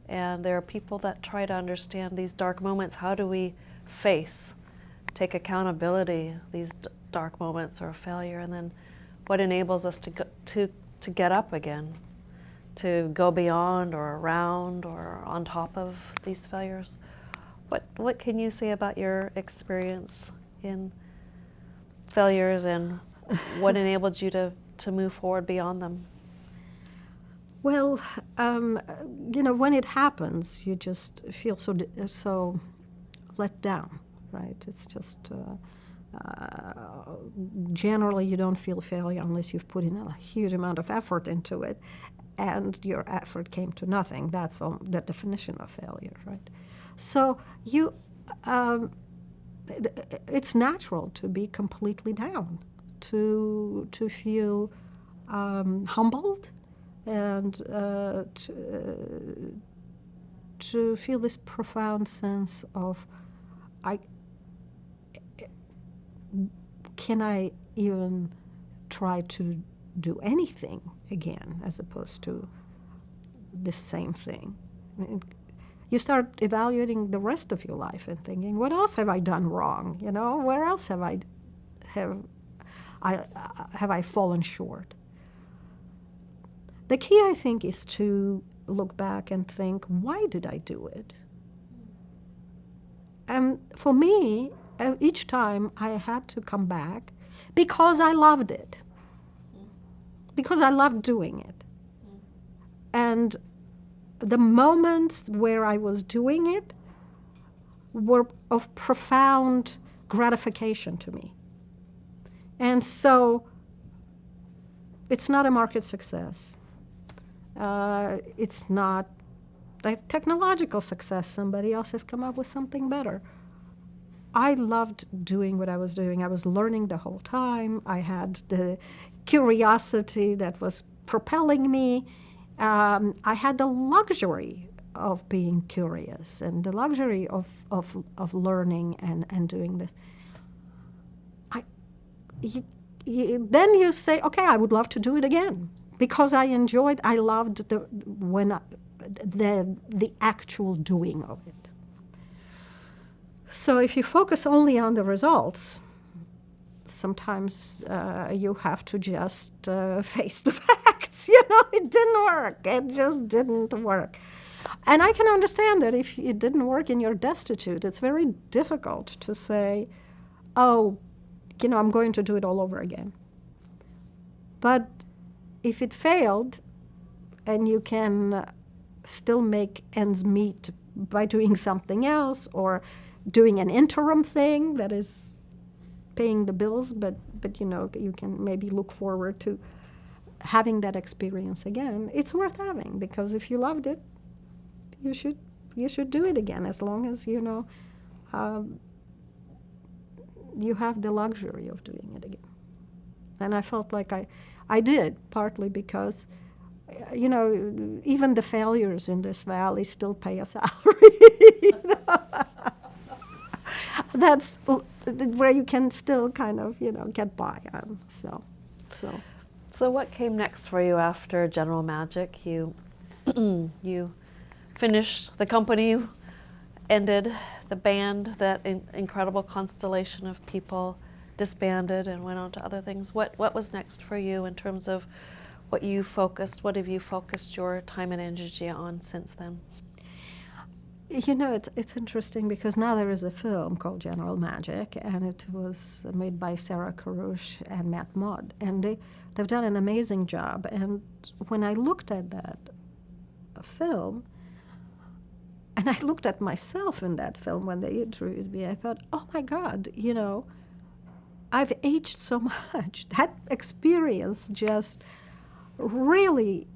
And there are people that try to understand these dark moments. How do we take accountability, these dark moments or failure, and then what enables us to get up again, to go beyond or around or on top of these failures? What can you say about your experience in failures and what enabled you to move forward beyond them? Well, when it happens, you just feel so let down, right? It's just generally you don't feel failure unless you've put in a huge amount of effort into it, and your effort came to nothing. That's the definition of failure, right? So it's natural to be completely down, to feel humbled, and to feel this profound sense of, can I even try to do anything again as opposed to the same thing? I mean, you start evaluating the rest of your life and thinking, what else have I done wrong? You know, where else have I fallen short? The key, I think, is to look back and think, why did I do it? And for me, each time I had to come back because I loved it, because I loved doing it. And the moments where I was doing it were of profound gratification to me. And so it's not a market success. It's not a technological success. Somebody else has come up with something better. I loved doing what I was doing. I was learning the whole time. I had the curiosity that was propelling me. I had the luxury of being curious and the luxury of learning and doing this. Then you say, okay, I would love to do it again because I loved the actual doing of it. So if you focus only on the results, sometimes you have to just face the facts. It didn't work. It just didn't work. And I can understand that if it didn't work and you're destitute, it's very difficult to say, oh, I'm going to do it all over again. But if it failed, and you can still make ends meet by doing something else or doing an interim thing that is paying the bills, but you can maybe look forward to having that experience again. It's worth having, because if you loved it, you should do it again, as long as you have the luxury of doing it again. And I felt like I did, partly because even the failures in this valley still pay a salary. That's where you can still kind of get by on. So what came next for you after General Magic? You you finished the company, ended the band, that incredible constellation of people disbanded and went on to other things. What was next for you in terms of what have you focused your time and energy on since then? It's interesting, because now there is a film called General Magic, and it was made by Sarah Karush and Matt Mudd, and they've done an amazing job. And when I looked at that film, and I looked at myself in that film when they interviewed me, I thought, oh my God, I've aged so much. That experience just really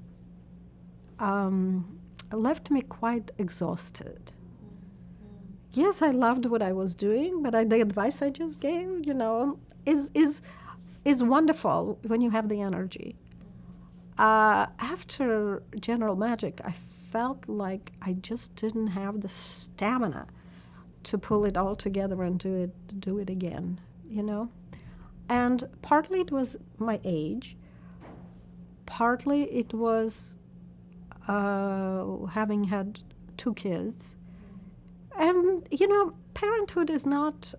left me quite exhausted. Yes, I loved what I was doing, but the advice I just gave, is wonderful when you have the energy. After General Magic, I felt like I just didn't have the stamina to pull it all together and do it again, And partly it was my age, partly it was having had 2 kids. And, parenthood is not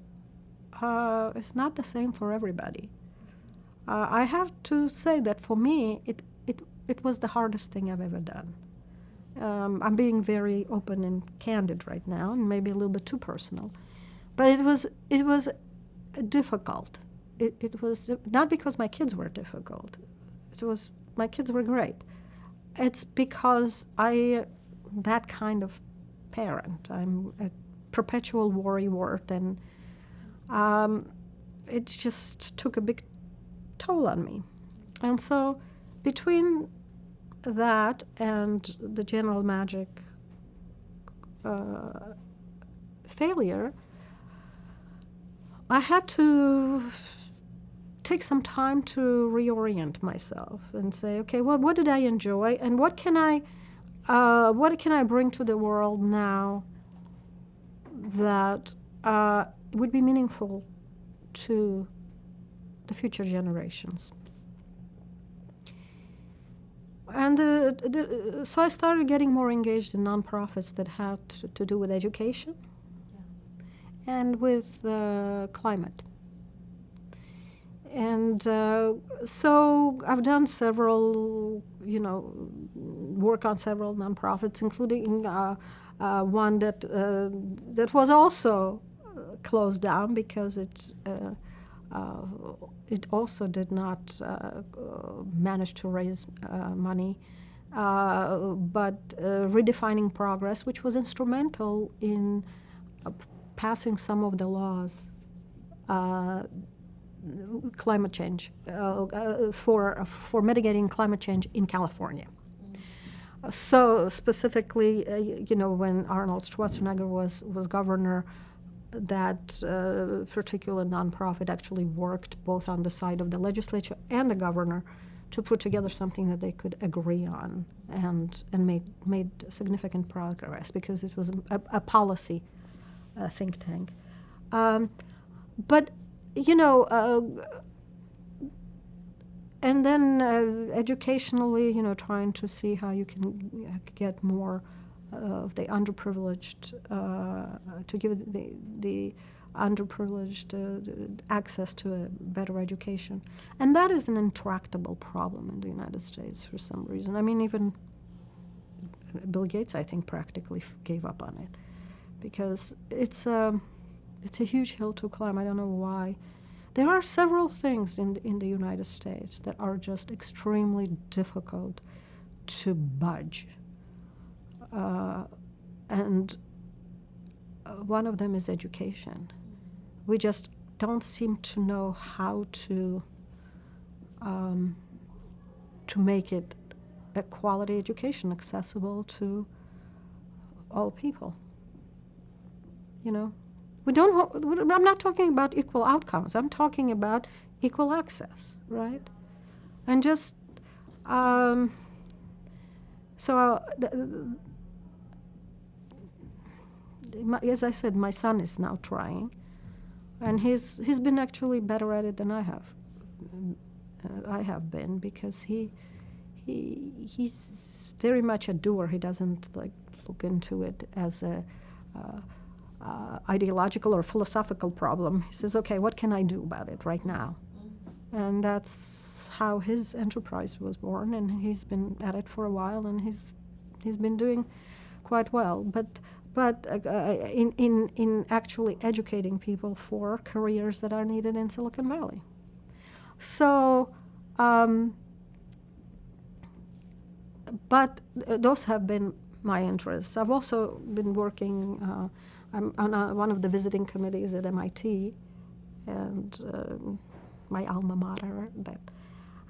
the same for everybody. I have to say that for me, it was the hardest thing I've ever done. I'm being very open and candid right now, and maybe a little bit too personal. But it was difficult. It was not because my kids were difficult. My kids were great. It's because that kind of parent. I'm a perpetual worrywart, and it just took a big toll on me. And so between that and the General Magic failure, I had to take some time to reorient myself and say, okay, well, what did I enjoy, and what can I bring to the world now that would be meaningful to the future generations? And so I started getting more engaged in nonprofits that had to do with education, yes, and with climate. And so I've done several, work on several nonprofits, including one that was also closed down because it also did not manage to raise money, but Redefining Progress, which was instrumental in passing some of the laws, climate change, for mitigating climate change in California. So specifically, when Arnold Schwarzenegger was governor, that particular nonprofit actually worked both on the side of the legislature and the governor to put together something that they could agree on, and made significant progress because it was a policy think tank. But and then educationally, trying to see how you can get more of the underprivileged, to give the underprivileged access to a better education. And that is an intractable problem in the United States for some reason. I mean, even Bill Gates, I think, practically gave up on it because it's a huge hill to climb. I don't know why. There are several things in the United States that are just extremely difficult to budge. And one of them is education. We just don't seem to know how to make it a quality education accessible to all people. You know, I'm not talking about equal outcomes. I'm talking about equal access, right? And just as I said, my son is now trying, and he's been actually better at it than I have. I have been, because he's very much a doer. He doesn't like look into it as a ideological or philosophical problem. He says, okay, what can I do about it right now? And that's how his enterprise was born, and he's been at it for a while, and he's been doing quite well. But in actually educating people for careers that are needed in Silicon Valley. So, but those have been my interests. I've also been working, I'm on one of the visiting committees at MIT, and my alma mater, that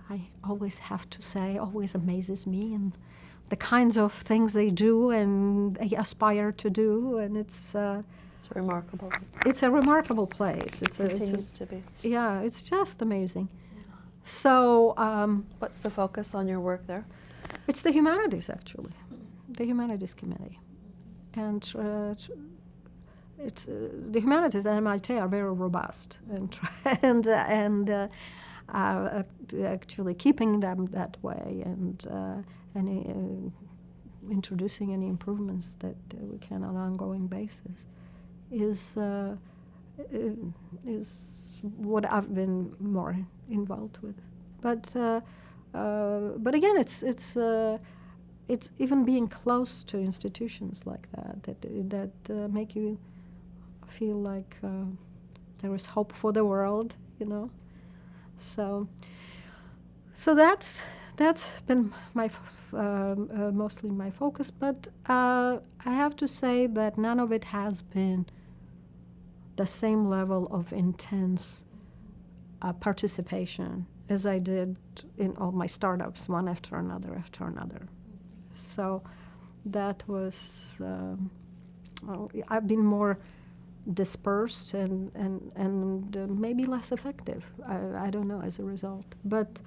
I always have to say always amazes me, and the kinds of things they do and they aspire to do, and it's remarkable. It's a remarkable place. It continues to be. Yeah, it's just amazing. So, what's the focus on your work there? It's the humanities, actually, the humanities committee, and it's the humanities at MIT are very robust, and actually keeping them that way, and introducing any improvements that we can on an ongoing basis is what I've been more involved with. But again, it's even being close to institutions like that make you feel like there is hope for the world, you know. So that's been my mostly my focus. But I have to say that none of it has been the same level of intense participation as I did in all my startups, one after another after another. So that was I've been more dispersed and maybe less effective. I don't know as a result, but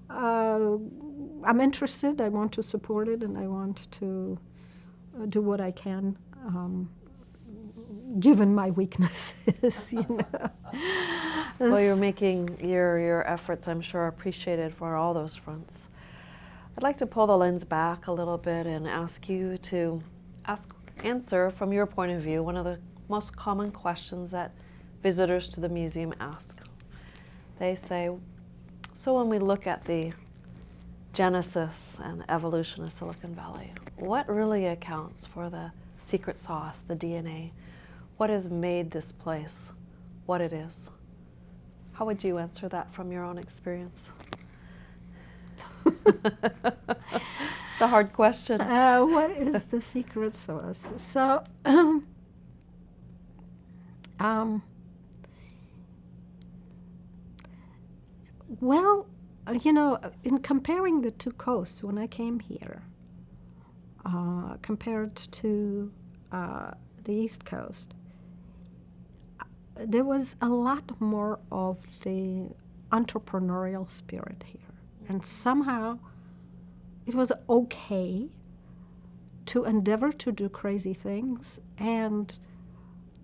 I'm interested. I want to support it, and I want to do what I can, given my weaknesses. You know. Well, you're making your efforts, I'm sure, appreciated for all those fronts. I'd like to pull the lens back a little bit and ask you to answer from your point of view one of the most common questions that visitors to the museum ask. They say, so when we look at the genesis and evolution of Silicon Valley, what really accounts for the secret sauce, the DNA? What has made this place what it is? How would you answer that from your own experience? It's a hard question. What is the secret sauce? So, well, you know, in comparing the two coasts, when I came here, compared to the East Coast, there was a lot more of the entrepreneurial spirit here. And somehow it was okay to endeavor to do crazy things, and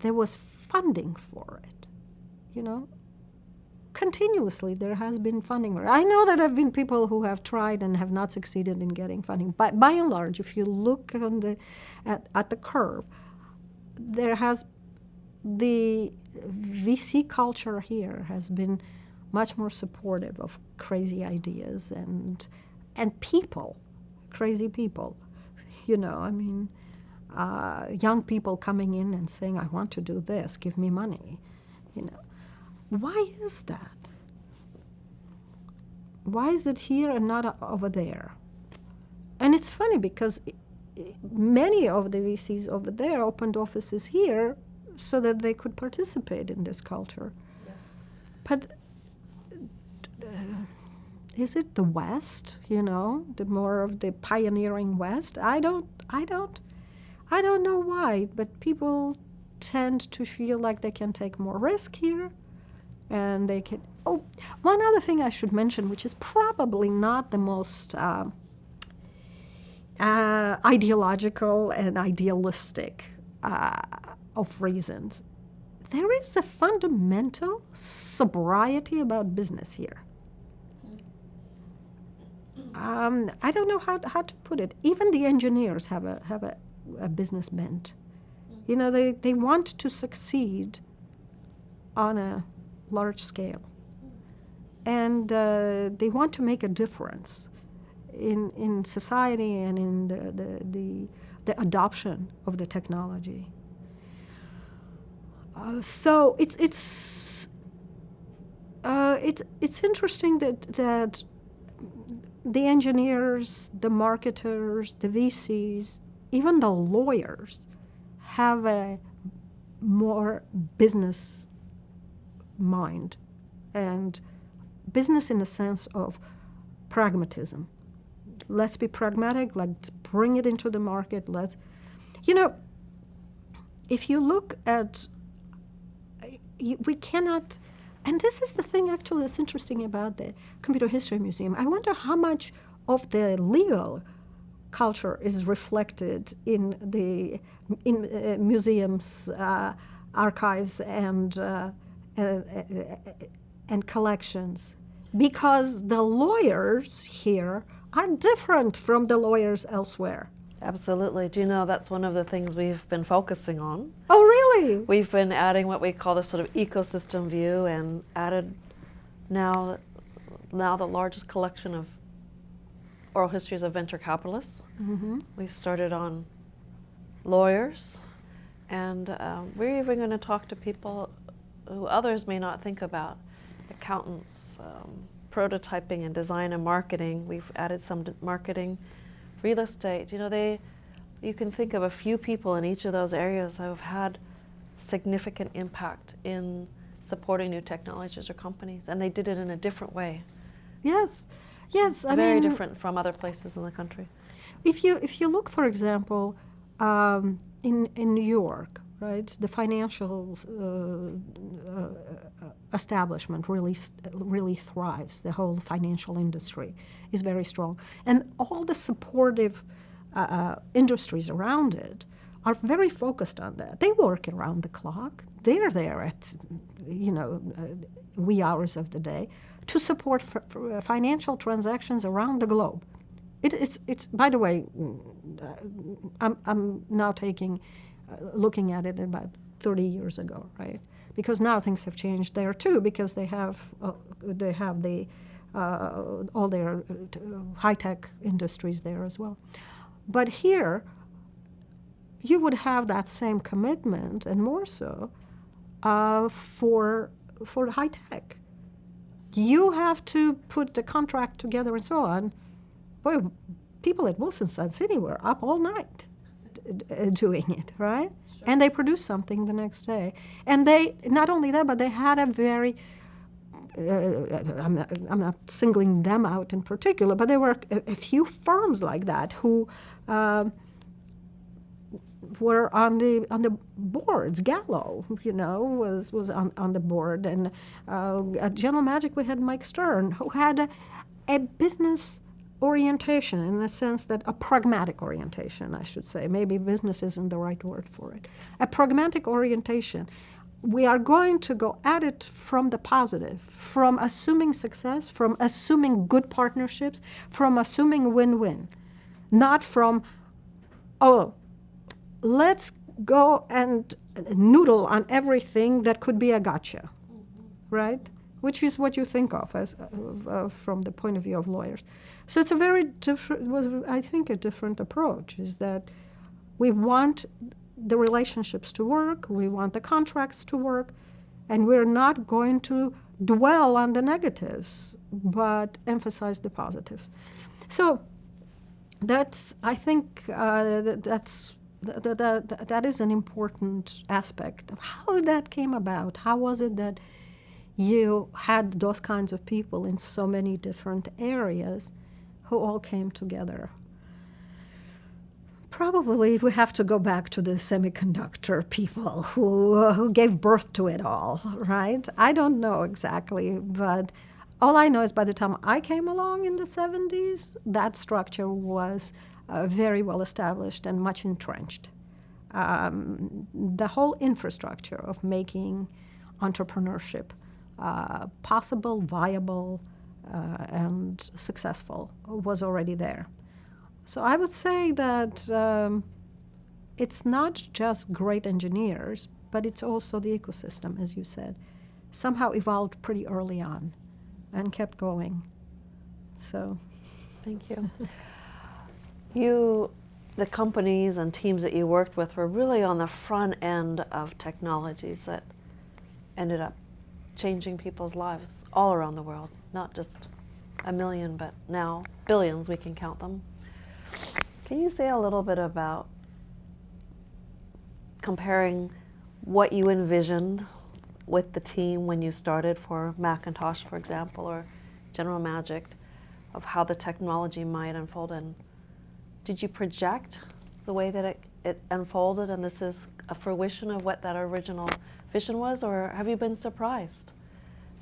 there was funding for it, you know. Continuously there has been funding. I know that there have been people who have tried and have not succeeded in getting funding. But by and large, if you look on at the curve, there has the VC culture here has been much more supportive of crazy ideas and people, crazy people. You know, I mean, young people coming in and saying, I want to do this, give me money, you know. Why is that? Why is it here and not over there? And it's funny because many of the VCs over there opened offices here so that they could participate in this culture. Yes. But is it the West, the more of the pioneering West? I don't know why, but people tend to feel like they can take more risk here, and they can. Oh, one other thing I should mention, which is probably not the most ideological and idealistic of reasons. There is a fundamental sobriety about business here. I don't know how to put it. Even the engineers have a business bent. They want to succeed on a large scale, and they want to make a difference in society and in the adoption of the technology. So it's interesting that the engineers, the marketers, the VCs, even the lawyers have a more business mind, and business in the sense of pragmatism. Let's be pragmatic, let's bring it into the market, if you look at, we cannot. And this is the thing, actually, that's interesting about the Computer History Museum. I wonder how much of the legal culture is reflected in the museums, archives, and collections, because the lawyers here are different from the lawyers elsewhere. Absolutely. Do you know that's one of the things we've been focusing on? Oh, really? We've been adding what we call the sort of ecosystem view, and added now the largest collection of oral histories of venture capitalists. Mm-hmm. We've started on lawyers, and we're even going to talk to people who others may not think about, accountants, prototyping and design and marketing. We've added some marketing. Real estate, you can think of a few people in each of those areas that have had significant impact in supporting new technologies or companies, and they did it in a different way. Yes. Very different from other places in the country. If you look, for example, in New York, right, the financial establishment really thrives. The whole financial industry is very strong, and all the supportive industries around it are very focused on that. They work around the clock. They're there at wee hours of the day to support financial transactions around the globe. It's by the way, I'm now looking at it about 30 years ago, right? Because now things have changed there too, because they have the all their high-tech industries there as well. But here, you would have that same commitment, and more so, for high tech. You have to put the contract together and so on. Boy, people at Wilson Sons City were up all night doing it, right? Sure. And they produced something the next day. And they, not only that, but they had a very, I'm not singling them out in particular, but there were a few firms like that who were on the boards. Gallo, was on the board, and at General Magic we had Mike Stern, who had a business orientation, in a sense that a pragmatic orientation, I should say. Maybe business isn't the right word for it. A pragmatic orientation. We are going to go at it from the positive, from assuming success, from assuming good partnerships, from assuming win-win, not from, let's go and noodle on everything that could be a gotcha, right? Which is what you think of as from the point of view of lawyers. So it's a very different, I think, a different approach, is that we want the relationships to work, we want the contracts to work, and we're not going to dwell on the negatives, but emphasize the positives. So I think that is an important aspect of how that came about. How was it that you had those kinds of people in so many different areas who all came together? Probably we have to go back to the semiconductor people who gave birth to it all, right? I don't know exactly, but all I know is by the time I came along in the 70s, that structure was very well established and much entrenched. The whole infrastructure of making entrepreneurship possible, viable, and successful was already there. So I would say that it's not just great engineers, but it's also the ecosystem, as you said, somehow evolved pretty early on and kept going. So, thank you. The companies and teams that you worked with were really on the front end of technologies that ended up changing people's lives all around the world, not just a million, but now billions, we can count them. Can you say a little bit about comparing what you envisioned with the team when you started for Macintosh, for example, or General Magic, of how the technology might unfold? And did you project the way that it unfolded, and this is a fruition of what that original vision was, or have you been surprised?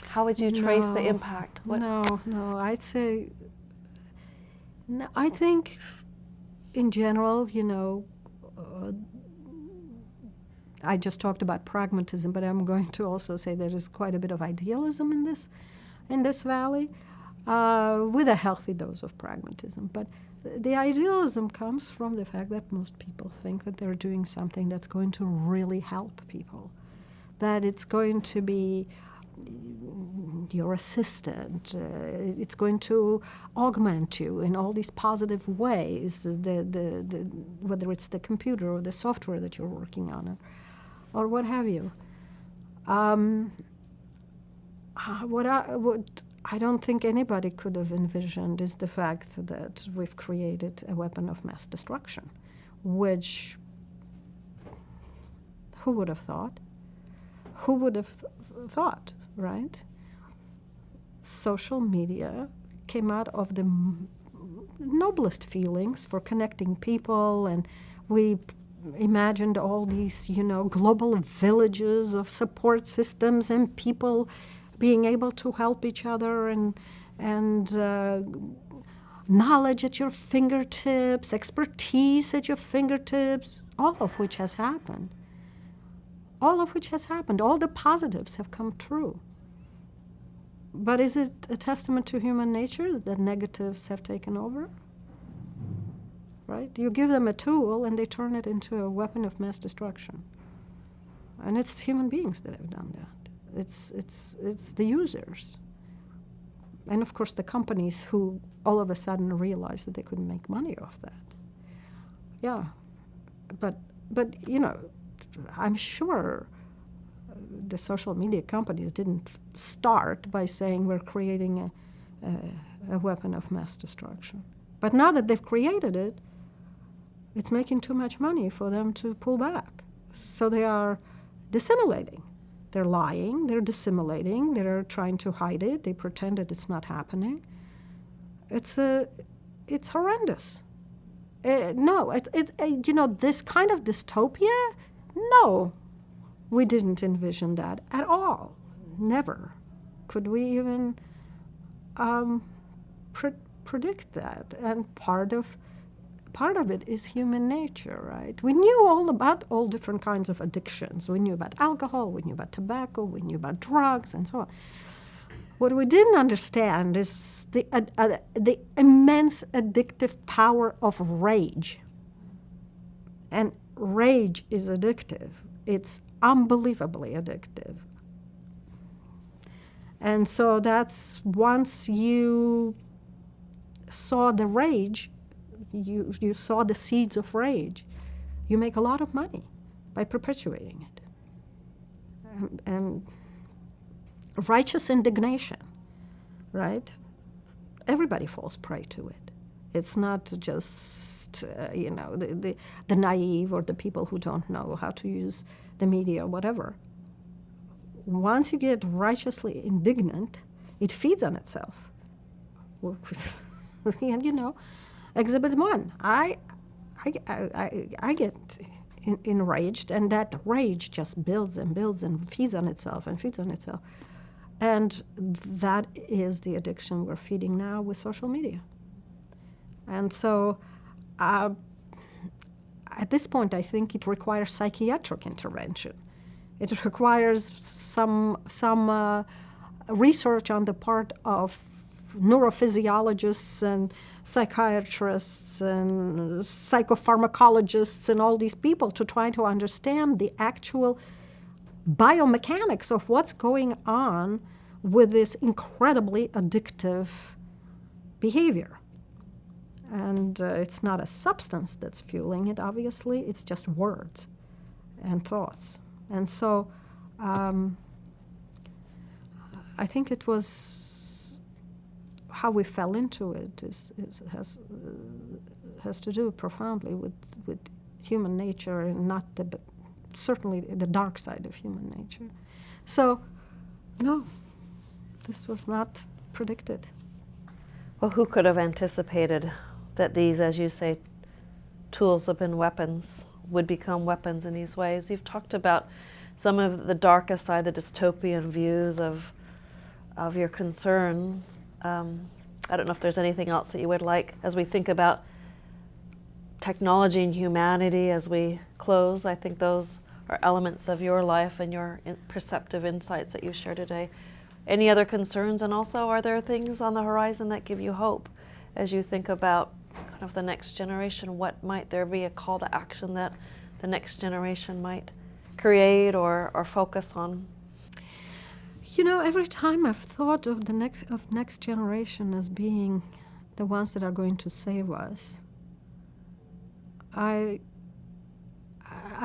How would you trace the impact? No, I'd say, no, I think in general, I just talked about pragmatism, but I'm going to also say there is quite a bit of idealism in this valley, with a healthy dose of pragmatism. But the idealism comes from the fact that most people think that they're doing something that's going to really help people, that it's going to be your assistant, it's going to augment you in all these positive ways, whether it's the computer or the software that you're working on, or what have you. What I don't think anybody could have envisioned is the fact that we've created a weapon of mass destruction, which, who would have thought? Who would have thought, right? Social media came out of the noblest feelings for connecting people, and we imagined all these, global villages of support systems and people being able to help each other, and knowledge at your fingertips, expertise at your fingertips, all of which has happened. All of which has happened. All the positives have come true. But is it a testament to human nature that the negatives have taken over? Right? You give them a tool and they turn it into a weapon of mass destruction. And it's human beings that have done that. It's the users. And of course the companies who all of a sudden realized that they couldn't make money off that. Yeah. But I'm sure the social media companies didn't start by saying we're creating a weapon of mass destruction. But now that they've created it, it's making too much money for them to pull back. So they are dissimulating. They're lying, they're dissimulating, they're trying to hide it, they pretend that it's not happening. It's horrendous. This kind of dystopia, no, we didn't envision that at all. Never could we even predict that. And part of it is human nature, right? We knew all about all different kinds of addictions. We knew about alcohol, we knew about tobacco, we knew about drugs, and so on. What we didn't understand is the immense addictive power of rage. And rage is addictive. It's unbelievably addictive. And so that's, once you saw the rage, you saw the seeds of rage, you make a lot of money by perpetuating it. And righteous indignation, right? Everybody falls prey to it. It's not just, the naive or the people who don't know how to use the media or whatever. Once you get righteously indignant, it feeds on itself. And Exhibit 1, I get enraged, and that rage just builds and builds and feeds on itself and feeds on itself. And that is the addiction we're feeding now with social media. And so at this point, I think it requires psychiatric intervention. It requires some research on the part of neurophysiologists and psychiatrists and psychopharmacologists and all these people to try to understand the actual biomechanics of what's going on with this incredibly addictive behavior. And it's not a substance that's fueling it, obviously. It's just words and thoughts. And so I think it was how we fell into it has to do profoundly with human nature, and not certainly the dark side of human nature. So, no, this was not predicted. Well, who could have anticipated that these, as you say, tools have been weapons, would become weapons in these ways? You've talked about some of the darker side, the dystopian views of your concern. I don't know if there's anything else that you would like, as we think about technology and humanity as we close. I think those are elements of your life and your perceptive insights that you've shared today. Any other concerns? And also, are there things on the horizon that give you hope as you think about kind of the next generation? What might there be a call to action that the next generation might create or focus on? Every time I've thought of the next generation as being the ones that are going to save us, I've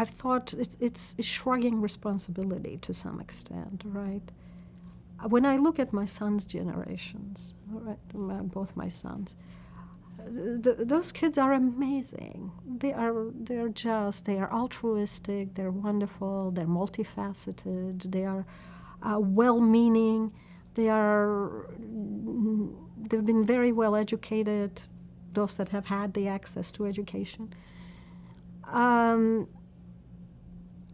thought it's shrugging responsibility to some extent, right? When I look at my son's generations, right, both my sons, those kids are amazing. They are altruistic. They're wonderful. They're multifaceted. They are well-meaning. They've been very well educated. Those that have had the access to education. On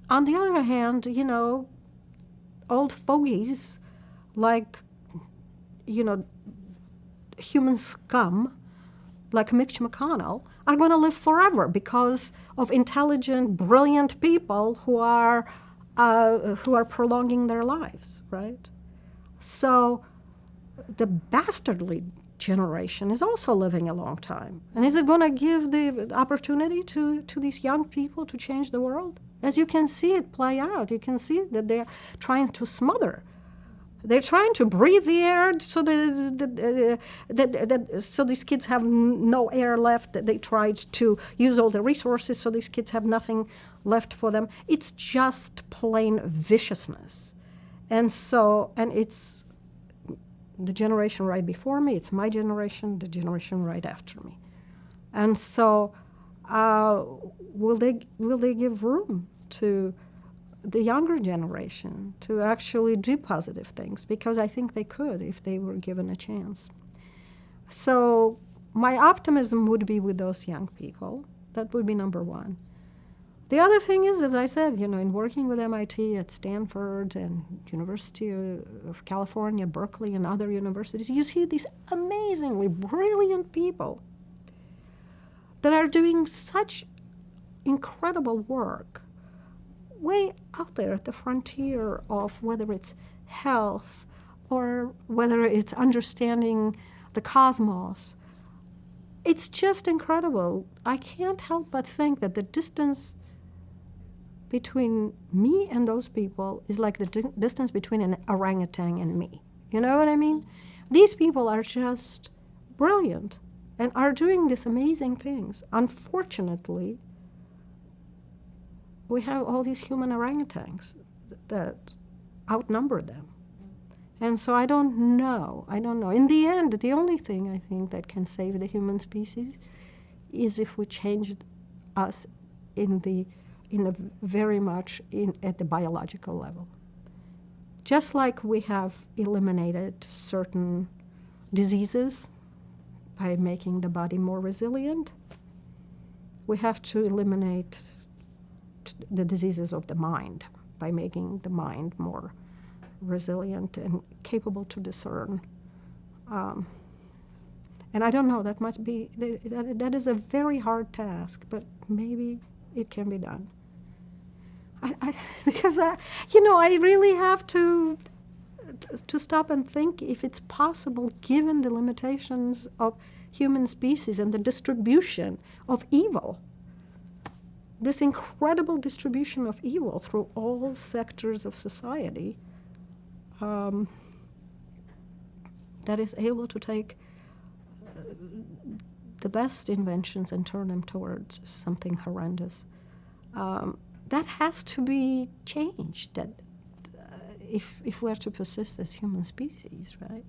the other hand, old fogies like, human scum, like Mitch McConnell, are going to live forever because of intelligent, brilliant people who are prolonging their lives, right? So the bastardly generation is also living a long time. And is it going to give the opportunity to these young people to change the world? As you can see it play out, you can see that they're trying to smother. They're trying to breathe the air so so these kids have no air left. They tried to use all the resources so these kids have nothing left for them. It's just plain viciousness. And it's the generation right before me, it's my generation, the generation right after me. And so will they give room to the younger generation to actually do positive things? Because I think they could if they were given a chance. So my optimism would be with those young people. That would be number one. The other thing is, as I said, in working with MIT at Stanford and University of California, Berkeley, and other universities, you see these amazingly brilliant people that are doing such incredible work way out there at the frontier of whether it's health or whether it's understanding the cosmos. It's just incredible. I can't help but think that the distance between me and those people is like the distance between an orangutan and me. You know what I mean? These people are just brilliant and are doing these amazing things. Unfortunately, we have all these human orangutans that outnumber them. And so I don't know. In the end, the only thing I think that can save the human species is if we change us at the biological level. Just like we have eliminated certain diseases by making the body more resilient, we have to eliminate the diseases of the mind by making the mind more resilient and capable to discern. And I don't know, that must be, that is a very hard task, but maybe it can be done. Because I really have to stop and think if it's possible, given the limitations of human species and the distribution of evil, this incredible distribution of evil through all sectors of society, that is able to take the best inventions and turn them towards something horrendous. That has to be changed. That if we're to persist as human species, right?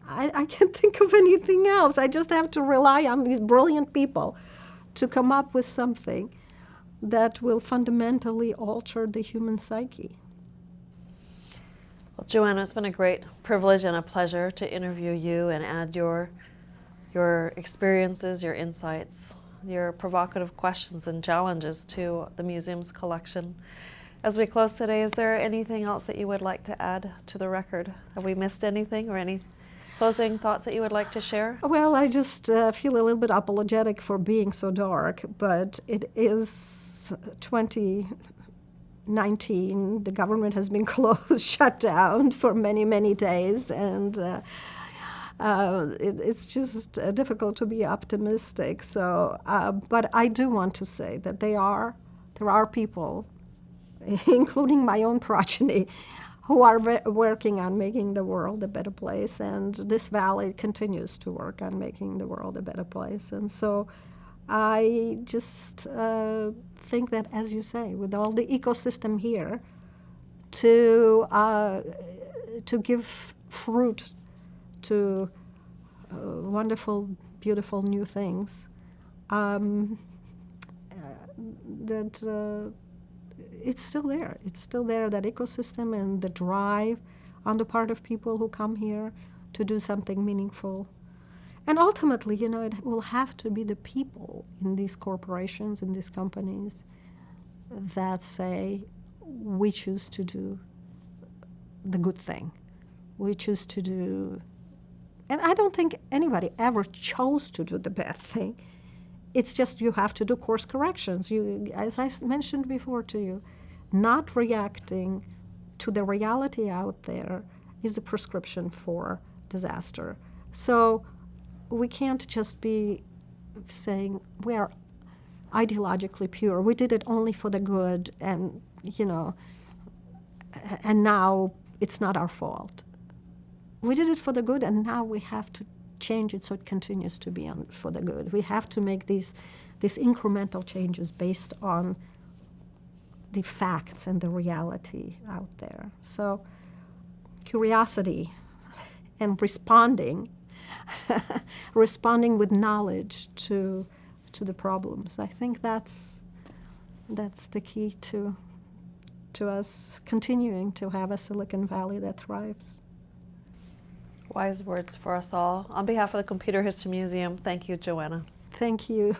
I can't think of anything else. I just have to rely on these brilliant people to come up with something that will fundamentally alter the human psyche. Well, Joanna, it's been a great privilege and a pleasure to interview you and add your experiences, your insights, your provocative questions and challenges to the museum's collection. As we close today, is there anything else that you would like to add to the record? Have we missed anything, or any closing thoughts that you would like to share? Well, I just feel a little bit apologetic for being so dark, but it is 2019. The government has been closed, shut down for many, many days, and it's just difficult to be optimistic. So, but I do want to say that there are people, including my own progeny, who are working on making the world a better place, and this valley continues to work on making the world a better place. And so I just think that, as you say, with all the ecosystem here, to give fruit to wonderful, beautiful new things, it's still there. It's still there, that ecosystem and the drive on the part of people who come here to do something meaningful. And ultimately, it will have to be the people in these corporations, in these companies, that say, we choose to do the good thing. We choose to do... And I don't think anybody ever chose to do the bad thing. It's just you have to do course corrections. You, as I mentioned before to you, not reacting to the reality out there is a prescription for disaster. So we can't just be saying we are ideologically pure. We did it only for the good, and and now it's not our fault. We did it for the good, and now we have to change it so it continues to be for the good. We have to make these incremental changes based on the facts and the reality out there. So curiosity and responding with knowledge to the problems. I think that's the key to us continuing to have a Silicon Valley that thrives. Wise words for us all. On behalf of the Computer History Museum, thank you, Joanna. Thank you.